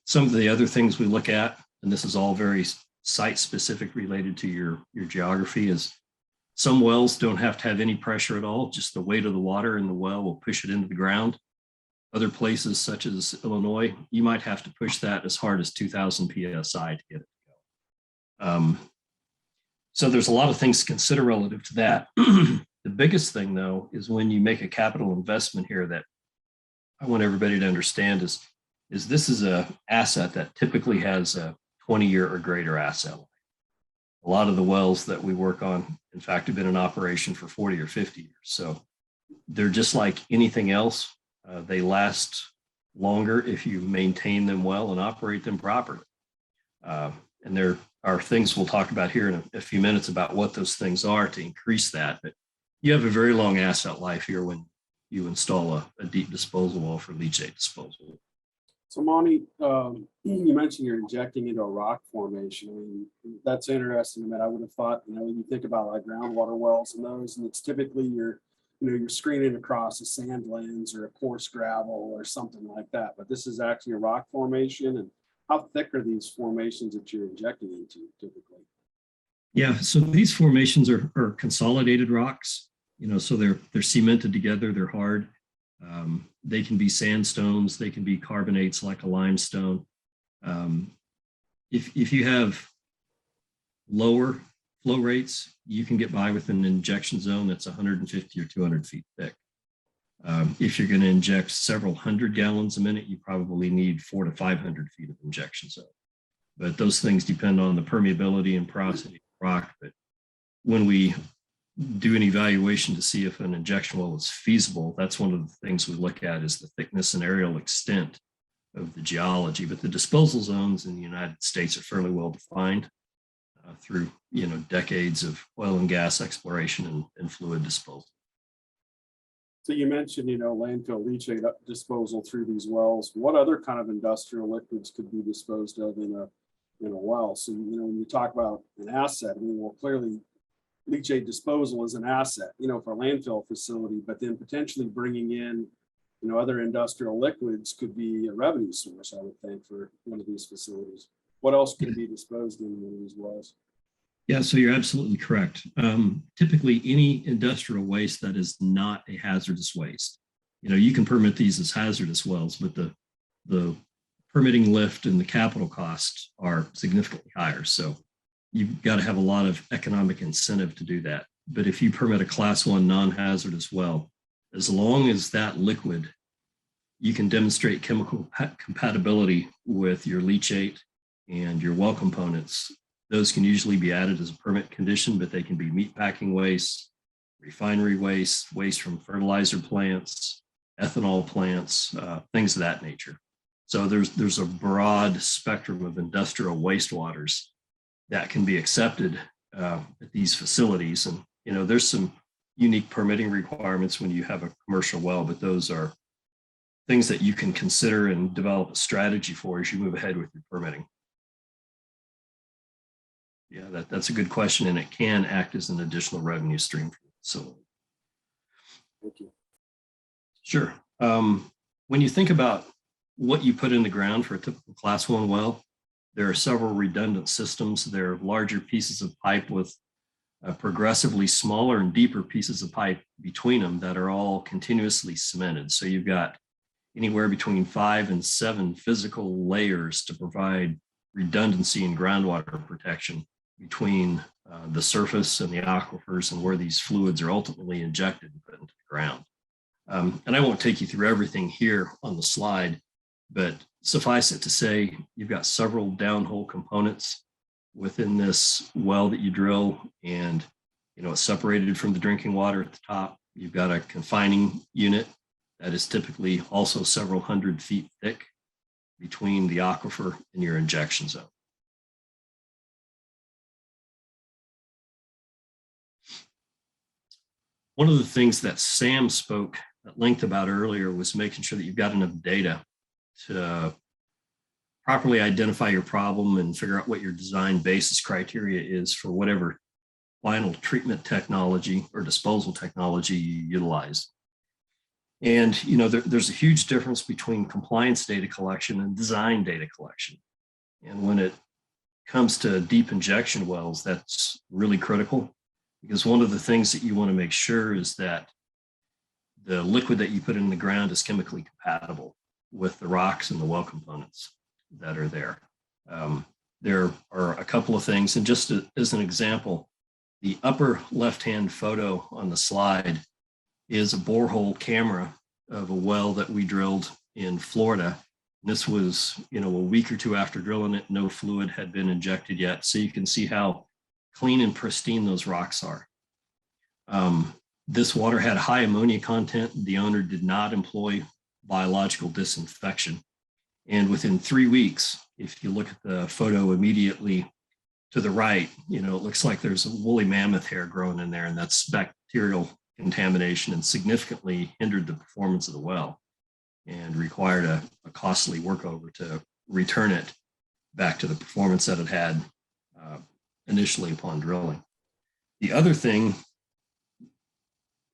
Some of the other things we look at, and this is all very site specific related to your geography, is some wells don't have to have any pressure at all. Just the weight of the water in the well will push it into the ground. Other places, such as Illinois, you might have to push that as hard as 2,000 PSI to get it to go. So there's a lot of things to consider relative to that. The biggest thing, though, is when you make a capital investment here that I want everybody to understand is this is an asset that typically has a 20-year or greater asset life. A lot of the wells that we work on, in fact, have been in operation for 40 or 50 years. So they're just like anything else. They last longer if you maintain them well and operate them properly. And there are things we'll talk about here in a few minutes about what those things are to increase that. But you have a very long asset life here when you install a deep disposal well for leachate disposal. So Monty, you mentioned you're injecting into a rock formation. I mean, that's interesting. I mean, I would have thought, when you think about like groundwater wells and those, and it's typically you're screening across a sand lens or a coarse gravel or something like that. But this is actually a rock formation. And how thick are these formations that you're injecting into typically? Yeah, so these formations are consolidated rocks. So they're cemented together. They're hard. They can be sandstones. They can be carbonates like a limestone. If you have lower flow rates, you can get by with an injection zone that's 150 or 200 feet thick. If you're going to inject several hundred gallons a minute, you probably need 400 to 500 feet of injection zone. But those things depend on the permeability and porosity of the rock. But when we do an evaluation to see if an injection well is feasible, that's one of the things we look at is the thickness and aerial extent of the geology. But the disposal zones in the United States are fairly well defined through decades of oil and gas exploration and fluid disposal. So you mentioned, landfill leachate disposal through these wells. What other kind of industrial liquids could be disposed of in a well? So, when you talk about an asset, clearly leachate disposal is an asset, for a landfill facility, but then potentially bringing in, other industrial liquids could be a revenue source, I would think, for one of these facilities. What else could be disposed in one of these wells? Yeah, so you're absolutely correct. Typically, any industrial waste that is not a hazardous waste, you can permit these as hazardous wells, but the permitting lift and the capital costs are significantly higher. So you've got to have a lot of economic incentive to do that. But if you permit a class 1 non-hazardous well, as long as that liquid, you can demonstrate chemical compatibility with your leachate and your well components, those can usually be added as a permit condition, but they can be meatpacking waste, refinery waste, waste from fertilizer plants, ethanol plants, things of that nature. So there's a broad spectrum of industrial wastewaters that can be accepted at these facilities. And, there's some unique permitting requirements when you have a commercial well, but those are things that you can consider and develop a strategy for as you move ahead with your permitting. Yeah, that's a good question, and it can act as an additional revenue stream for the facility. Thank you. Sure. When you think about what you put in the ground for a typical class 1 well, there are several redundant systems. There are larger pieces of pipe with progressively smaller and deeper pieces of pipe between them that are all continuously cemented. So you've got anywhere between 5 and 7 physical layers to provide redundancy and groundwater protection between the surface and the aquifers and where these fluids are ultimately injected and put into the ground. And I won't take you through everything here on the slide, but suffice it to say, you've got several downhole components within this well that you drill, and it's separated from the drinking water at the top. You've got a confining unit that is typically also several hundred feet thick between the aquifer and your injection zone. One of the things that Sam spoke at length about earlier was making sure that you've got enough data to properly identify your problem and figure out what your design basis criteria is for whatever final treatment technology or disposal technology you utilize. And there's a huge difference between compliance data collection and design data collection. And when it comes to deep injection wells, that's really critical, because one of the things that you want to make sure is that the liquid that you put in the ground is chemically compatible with the rocks and the well components that are there. There are a couple of things, and just as an example, the upper left-hand photo on the slide is a borehole camera of a well that we drilled in Florida. And this was, a week or two after drilling it, no fluid had been injected yet. So you can see how clean and pristine those rocks are. This water had high ammonia content. The owner did not employ biological disinfection. And within 3 weeks, if you look at the photo immediately to the right, it looks like there's a woolly mammoth hair growing in there, and that's bacterial contamination and significantly hindered the performance of the well and required a costly workover to return it back to the performance that it had initially upon drilling. The other thing,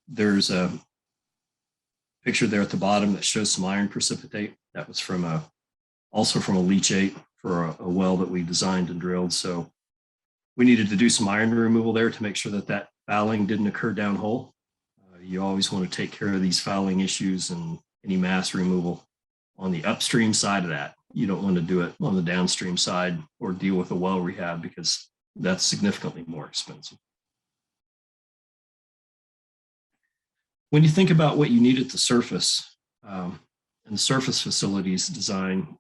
there's a picture there at the bottom that shows some iron precipitate. That was also from a leachate for a well that we designed and drilled. So we needed to do some iron removal there to make sure that fouling didn't occur downhole. You always want to take care of these fouling issues and any mass removal on the upstream side of that. You don't want to do it on the downstream side or deal with a well rehab, because that's significantly more expensive. When you think about what you need at the surface and the surface facilities design,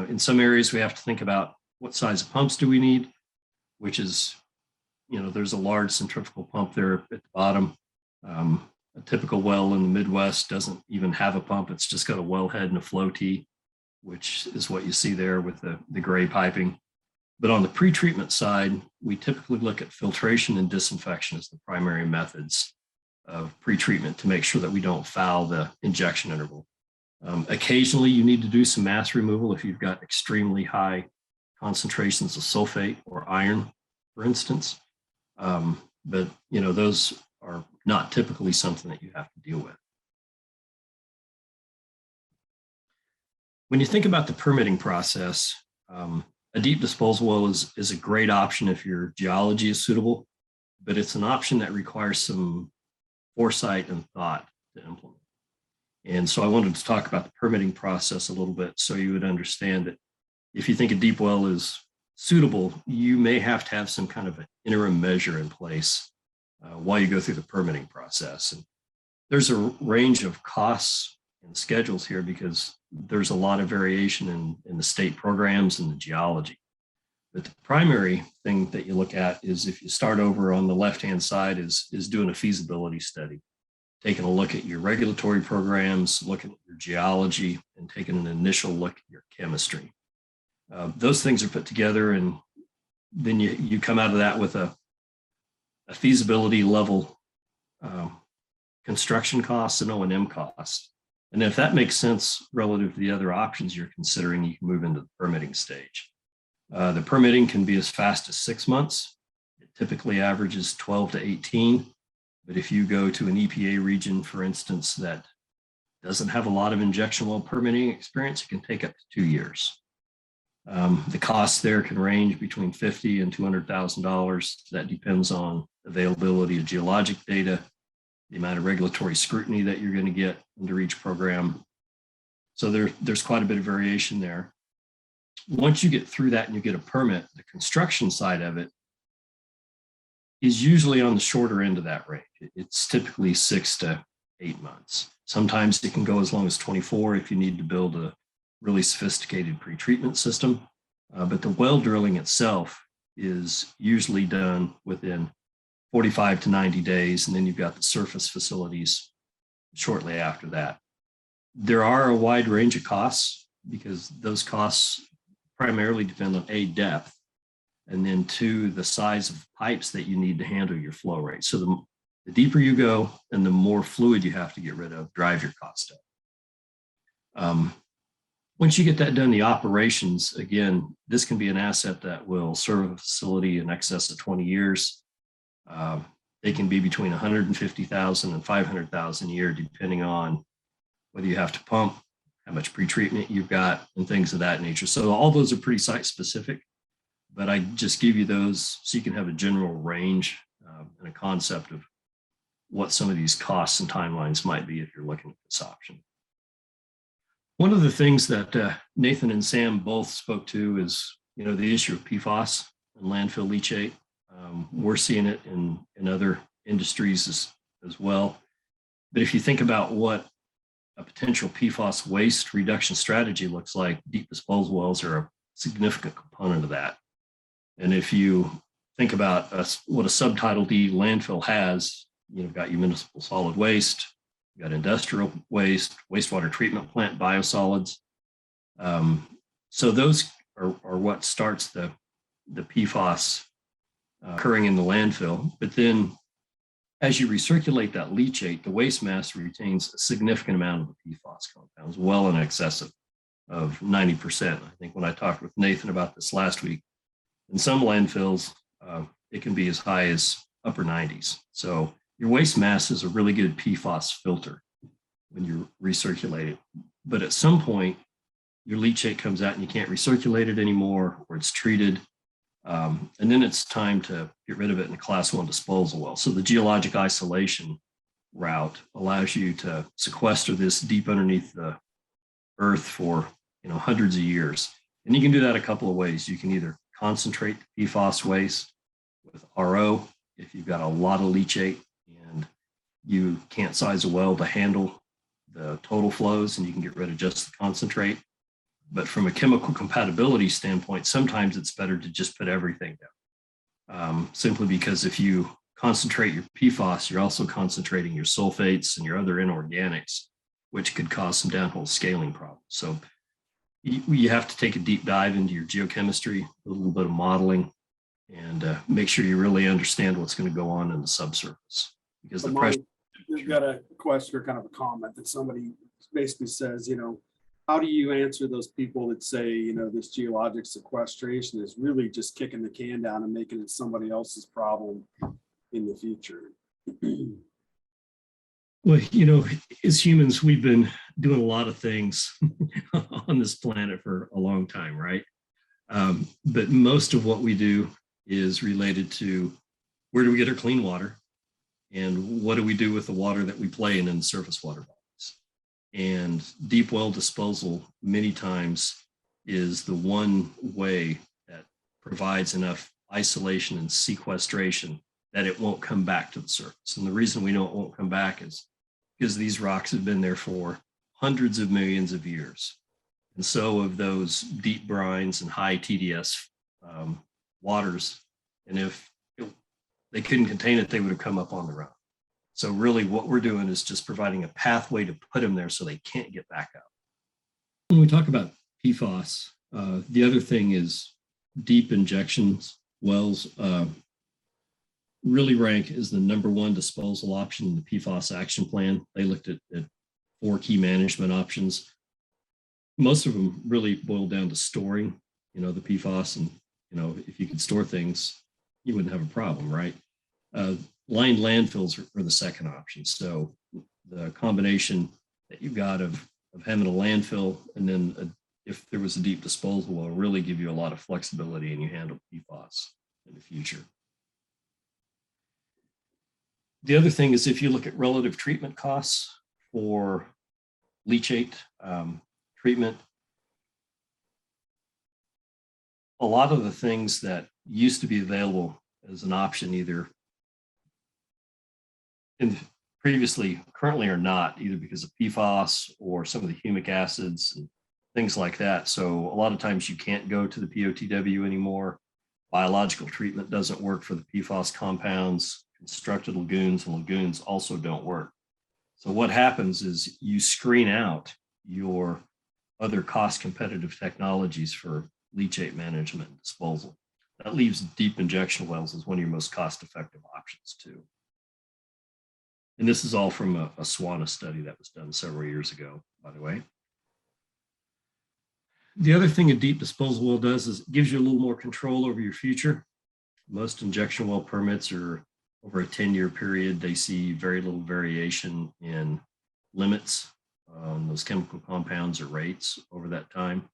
in some areas we have to think about what size of pumps do we need, which is, there's a large centrifugal pump there at the bottom. A typical well in the Midwest doesn't even have a pump. It's just got a wellhead and a flow tee, which is what you see there with the gray piping. But on the pretreatment side, we typically look at filtration and disinfection as the primary methods of pretreatment to make sure that we don't foul the injection interval. Occasionally, you need to do some mass removal if you've got extremely high concentrations of sulfate or iron, for instance. But those are not typically something that you have to deal with. When you think about the permitting process, a deep disposal well is a great option if your geology is suitable, but it's an option that requires some foresight and thought to implement. And so I wanted to talk about the permitting process a little bit so you would understand that if you think a deep well is suitable, you may have to have some kind of an interim measure in place while you go through the permitting process. And there's a range of costs and schedules here because there's a lot of variation in the state programs and the geology. But the primary thing that you look at is if you start over on the left-hand side is doing a feasibility study, taking a look at your regulatory programs, looking at your geology, and taking an initial look at your chemistry. Those things are put together, and then you come out of that with a feasibility level construction costs and O&M costs. And if that makes sense relative to the other options you're considering, you can move into the permitting stage. The permitting can be as fast as 6 months. It typically averages 12 to 18. But if you go to an EPA region, for instance, that doesn't have a lot of injection well permitting experience, it can take up to 2 years. The costs there can range between $50,000 and $200,000. That depends on availability of geologic data, the amount of regulatory scrutiny that you're going to get under each program. So there's quite a bit of variation there. Once you get through that and you get a permit, the construction side of it is usually on the shorter end of that range. It's typically 6 to 8 months. Sometimes it can go as long as 24 if you need to build a really sophisticated pretreatment system. But the well drilling itself is usually done within 45 to 90 days, and then you've got the surface facilities shortly after that. There are a wide range of costs because those costs primarily depend on A, depth, and then 2, the size of pipes that you need to handle your flow rate. So the deeper you go and the more fluid you have to get rid of, drive your cost up. Once you get that done, the operations, again, this can be an asset that will serve a facility in excess of 20 years. They can be between $150,000 and $500,000 a year, depending on whether you have to pump, how much pretreatment you've got, and things of that nature. So all those are pretty site specific, but I just give you those so you can have a general range and a concept of what some of these costs and timelines might be if you're looking at this option. One of the things that Nathan and Sam both spoke to is, the issue of PFAS and landfill leachate. We're seeing it in other industries as well. But if you think about what a potential PFAS waste reduction strategy looks like, deep disposal wells are a significant component of that. And if you think about what a subtitle D landfill has, you've got your municipal solid waste, you've got industrial waste, wastewater treatment plant biosolids. So those are what starts the PFAS occurring in the landfill. But then as you recirculate that leachate, the waste mass retains a significant amount of the PFAS compounds, well in excess of 90%. I think when I talked with Nathan about this last week, in some landfills, it can be as high as upper 90s. So your waste mass is a really good PFAS filter when you recirculate it. But at some point, your leachate comes out and you can't recirculate it anymore, or it's treated. And then it's time to get rid of it in a class 1 disposal well. So the geologic isolation route allows you to sequester this deep underneath the earth for hundreds of years. And you can do that a couple of ways. You can either concentrate the PFAS waste with RO if you've got a lot of leachate and you can't size a well to handle the total flows, and you can get rid of just the concentrate. But from a chemical compatibility standpoint, sometimes it's better to just put everything down. Simply because if you concentrate your PFAS, you're also concentrating your sulfates and your other inorganics, which could cause some downhole scaling problems. So you have to take a deep dive into your geochemistry, a little bit of modeling, and make sure you really understand what's going to go on in the subsurface. Because the pressure. We've got a question or kind of a comment that somebody basically says, how do you answer those people that say, this geologic sequestration is really just kicking the can down and making it somebody else's problem in the future? Well, as humans, we've been doing a lot of things on this planet for a long time, right? But most of what we do is related to where do we get our clean water and what do we do with the water that we play in the surface water bodies. And deep well disposal many times is the one way that provides enough isolation and sequestration that it won't come back to the surface. And the reason we know it won't come back is because these rocks have been there for hundreds of millions of years. And so of those deep brines and high TDS waters, and if they couldn't contain it, they would have come up on their own. So really what we're doing is just providing a pathway to put them there so they can't get back up. When we talk about PFAS, the other thing is deep injections wells really rank as the #1 disposal option in the PFAS action plan. They looked at 4 key management options. Most of them really boil down to storing, the PFAS, and if you could store things, you wouldn't have a problem, right? Lined landfills are the second option. So the combination that you've got of having a landfill and then if there was a deep disposal will really give you a lot of flexibility and you handle PFAS in the future. The other thing is if you look at relative treatment costs for leachate treatment, a lot of the things that used to be available as an option either currently are not, either because of PFAS or some of the humic acids and things like that. So a lot of times you can't go to the POTW anymore. Biological treatment doesn't work for the PFAS compounds. Constructed lagoons and lagoons also don't work. So what happens is you screen out your other cost competitive technologies for leachate management and disposal. That leaves deep injection wells as one of your most cost effective options too. And this is all from a SWANA study that was done several years ago, by the way. The other thing a deep disposal well does is it gives you a little more control over your future. Most injection well permits are over a 10-year period. They see very little variation in limits on those chemical compounds or rates over that time.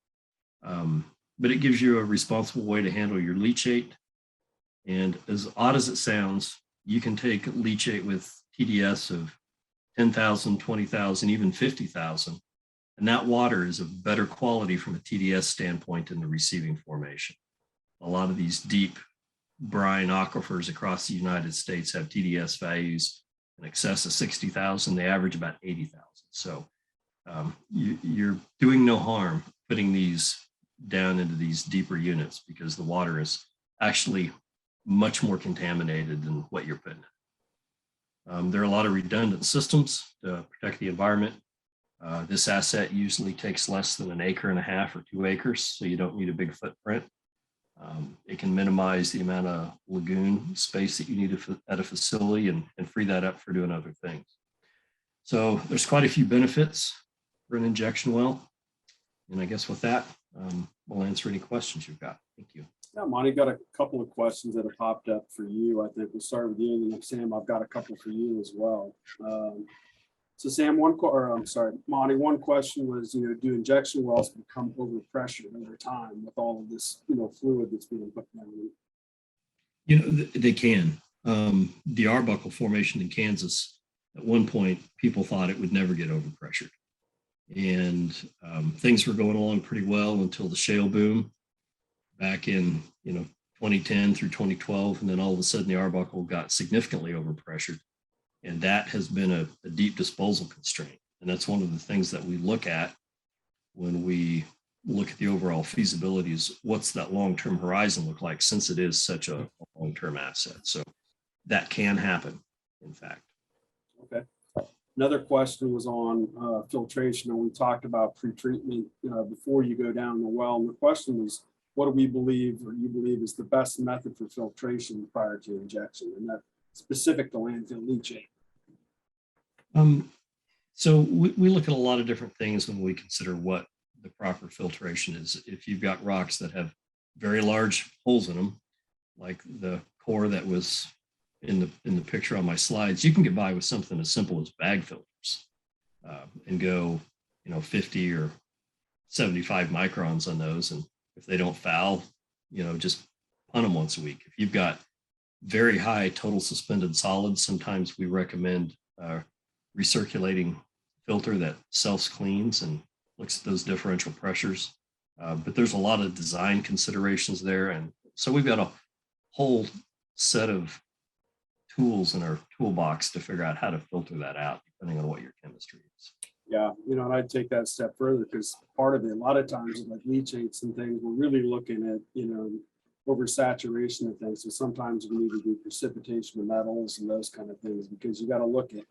But it gives you a responsible way to handle your leachate. And as odd as it sounds, you can take leachate with TDS of 10,000, 20,000, even 50,000. And that water is of better quality from a TDS standpoint in the receiving formation. A lot of these deep brine aquifers across the United States have TDS values in excess of 60,000. They average about 80,000. So you're doing no harm putting these down into these deeper units because the water is actually much more contaminated than what you're putting in. There are a lot of redundant systems to protect the environment. This asset usually takes less than 1.5 acres or 2 acres, so you don't need a big footprint. It can minimize the amount of lagoon space that you need at a facility and free that up for doing other things. So there's quite a few benefits for an injection well. And I guess with that, we'll answer any questions you've got. Thank you. Yeah, Monty, got a couple of questions that have popped up for you. I think we'll start with you, and then Sam, I've got a couple for you as well. So Sam, Monty, one question was, do injection wells become overpressured over time with all of this, fluid that's being put in? They can. The Arbuckle Formation in Kansas, at one point, people thought it would never get overpressured. And things were going along pretty well until the shale boom back in 2010 through 2012. And then all of a sudden the Arbuckle got significantly overpressured. And that has been a deep disposal constraint. And that's one of the things that we look at when we look at the overall feasibility is what's that long-term horizon look like, since it is such a long-term asset. So that can happen, in fact. Okay. Another question was on filtration, and we talked about pre-treatment before you go down the well. And the question was, what do we believe, or you believe, is the best method for filtration prior to injection, and that's specific to landfill leachate? So we look at a lot of different things when we consider what the proper filtration is. If you've got rocks that have very large holes in them, like the core that was in the picture on my slides, you can get by with something as simple as bag filters and go, 50 or 75 microns on those. And if they don't foul, just punt them once a week. If you've got very high total suspended solids, sometimes we recommend recirculating filter that self-cleans and looks at those differential pressures. But there's a lot of design considerations there. And so we've got a whole set of tools in our toolbox to figure out how to filter that out, depending on what your chemistry is. Yeah, and I'd take that a step further, because part of it, a lot of times like leachates and things, we're really looking at, oversaturation of things. So sometimes we need to do precipitation of metals and those kind of things, because you got to look at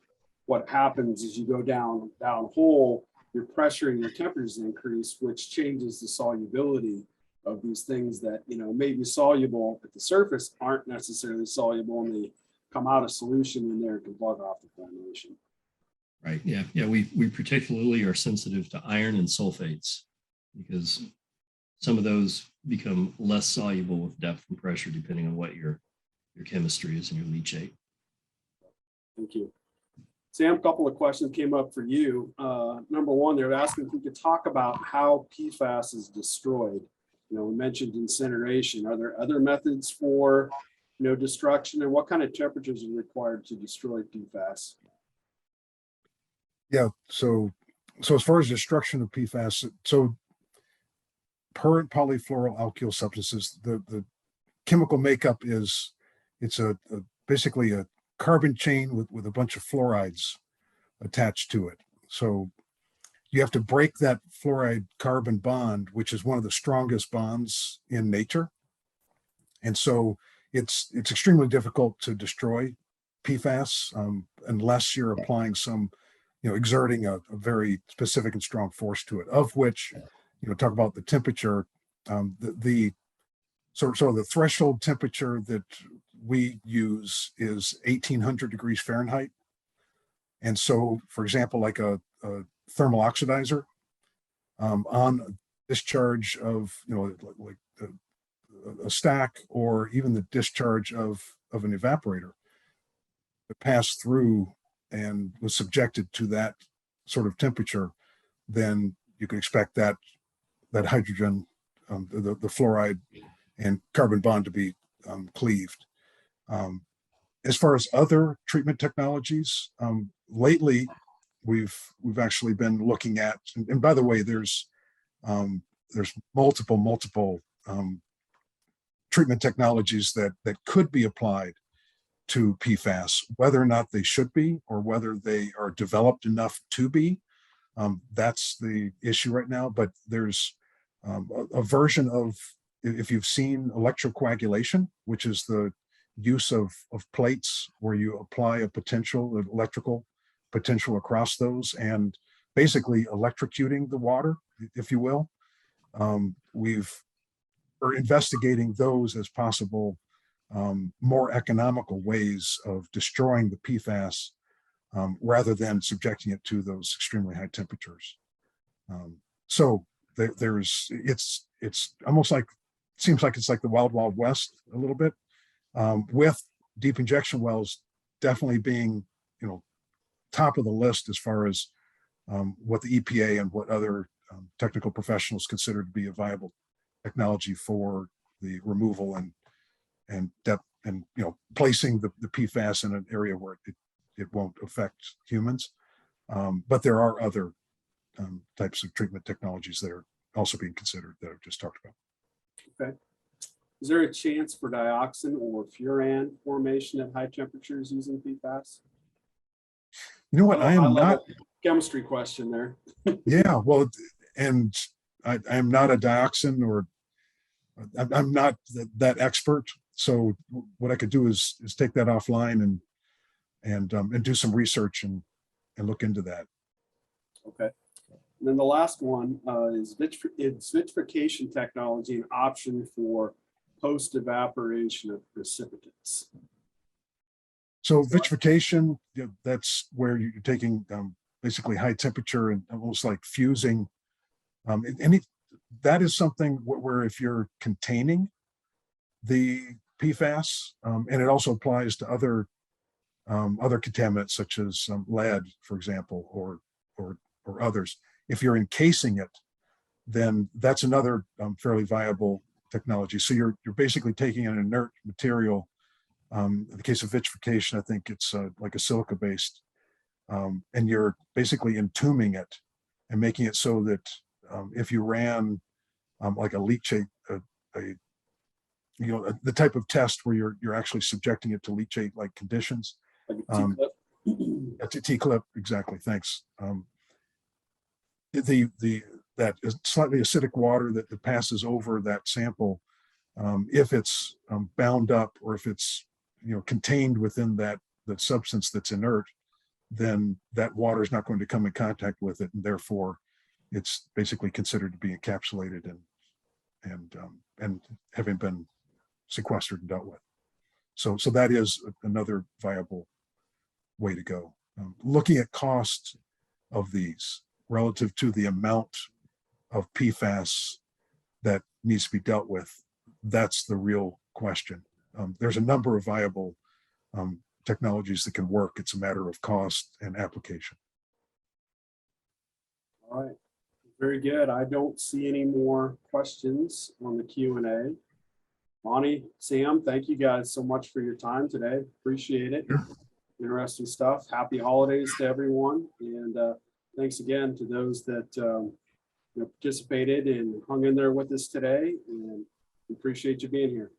what happens as you go down hole, your pressure and your temperatures increase, which changes the solubility of these things that, may be soluble at the surface, aren't necessarily soluble, and they come out of solution in there and can plug off the formation. Right. Yeah. Yeah. We particularly are sensitive to iron and sulfates because some of those become less soluble with depth and pressure, depending on what your chemistry is in your leachate. Thank you. Sam, a couple of questions came up for you. Number one, they're asking if we could talk about how PFAS is destroyed. We mentioned incineration. Are there other methods for, destruction, and what kind of temperatures are required to destroy PFAS? Yeah, so as far as destruction of PFAS, so per polyfluoroalkyl substances, the chemical makeup is it's basically a carbon chain with a bunch of fluorides attached to it. So you have to break that fluoride carbon bond, which is one of the strongest bonds in nature. And so it's extremely difficult to destroy PFAS unless you're applying some, exerting a very specific and strong force to it, of which, talk about the temperature, the sort of the threshold temperature that we use is 1800 degrees Fahrenheit. And so, for example, like a thermal oxidizer on discharge of, like a stack, or even the discharge of an evaporator that passed through and was subjected to that sort of temperature, then you can expect that hydrogen, the fluoride and carbon bond to be cleaved. As far as other treatment technologies, lately we've actually been looking at, and by the way, there's multiple treatment technologies that could be applied to PFAS. Whether or not they should be, or whether they are developed enough to be, that's the issue right now. But there's a version of, if you've seen electrocoagulation, which is the use of plates where you apply a potential, an electrical potential across those, and basically electrocuting the water, if you will. We're investigating those as possible more economical ways of destroying the PFAS rather than subjecting it to those extremely high temperatures. So it's almost like, seems like it's like the wild west a little bit, with deep injection wells definitely being, top of the list as far as what the EPA and what other technical professionals consider to be a viable technology for the removal and depth, and placing the PFAS in an area where it won't affect humans. But there are other types of treatment technologies that are also being considered that I've just talked about. Okay. Is there a chance for dioxin or furan formation at high temperatures using PFAS? You know what? I am not chemistry question there. Yeah, well, and I am not a dioxin, or I'm not that expert. So what I could do is take that offline and do some research and look into that. Okay. And then the last one is vitrification technology an option for post evaporation of precipitates? So vitrification, that's where you're taking basically high temperature and almost like fusing. That is something where if you're containing the PFAS, and it also applies to other contaminants such as lead, for example, or others. If you're encasing it, then that's another fairly viable technology. So you're basically taking an inert material. In the case of vitrification, I think it's like a silica-based, and you're basically entombing it and making it so that if you ran like a leachate, the type of test where you're actually subjecting it to leachate-like conditions. Like a T-clip. That's a T-clip, exactly. Thanks. That slightly acidic water that passes over that sample, if it's bound up or if it's contained within that substance that's inert, then that water is not going to come in contact with it, and therefore it's basically considered to be encapsulated and having been sequestered and dealt with. So that is another viable way to go. Looking at costs of these relative to the amount of PFAS that needs to be dealt with, that's the real question. There's a number of viable technologies that can work. It's a matter of cost and application. All right, very good. I don't see any more questions on the Q&A. Monty, Sam, thank you guys so much for your time today. Appreciate it. Sure. Interesting stuff. Happy holidays to everyone. And thanks again to those that participated and hung in there with us today. And we appreciate you being here.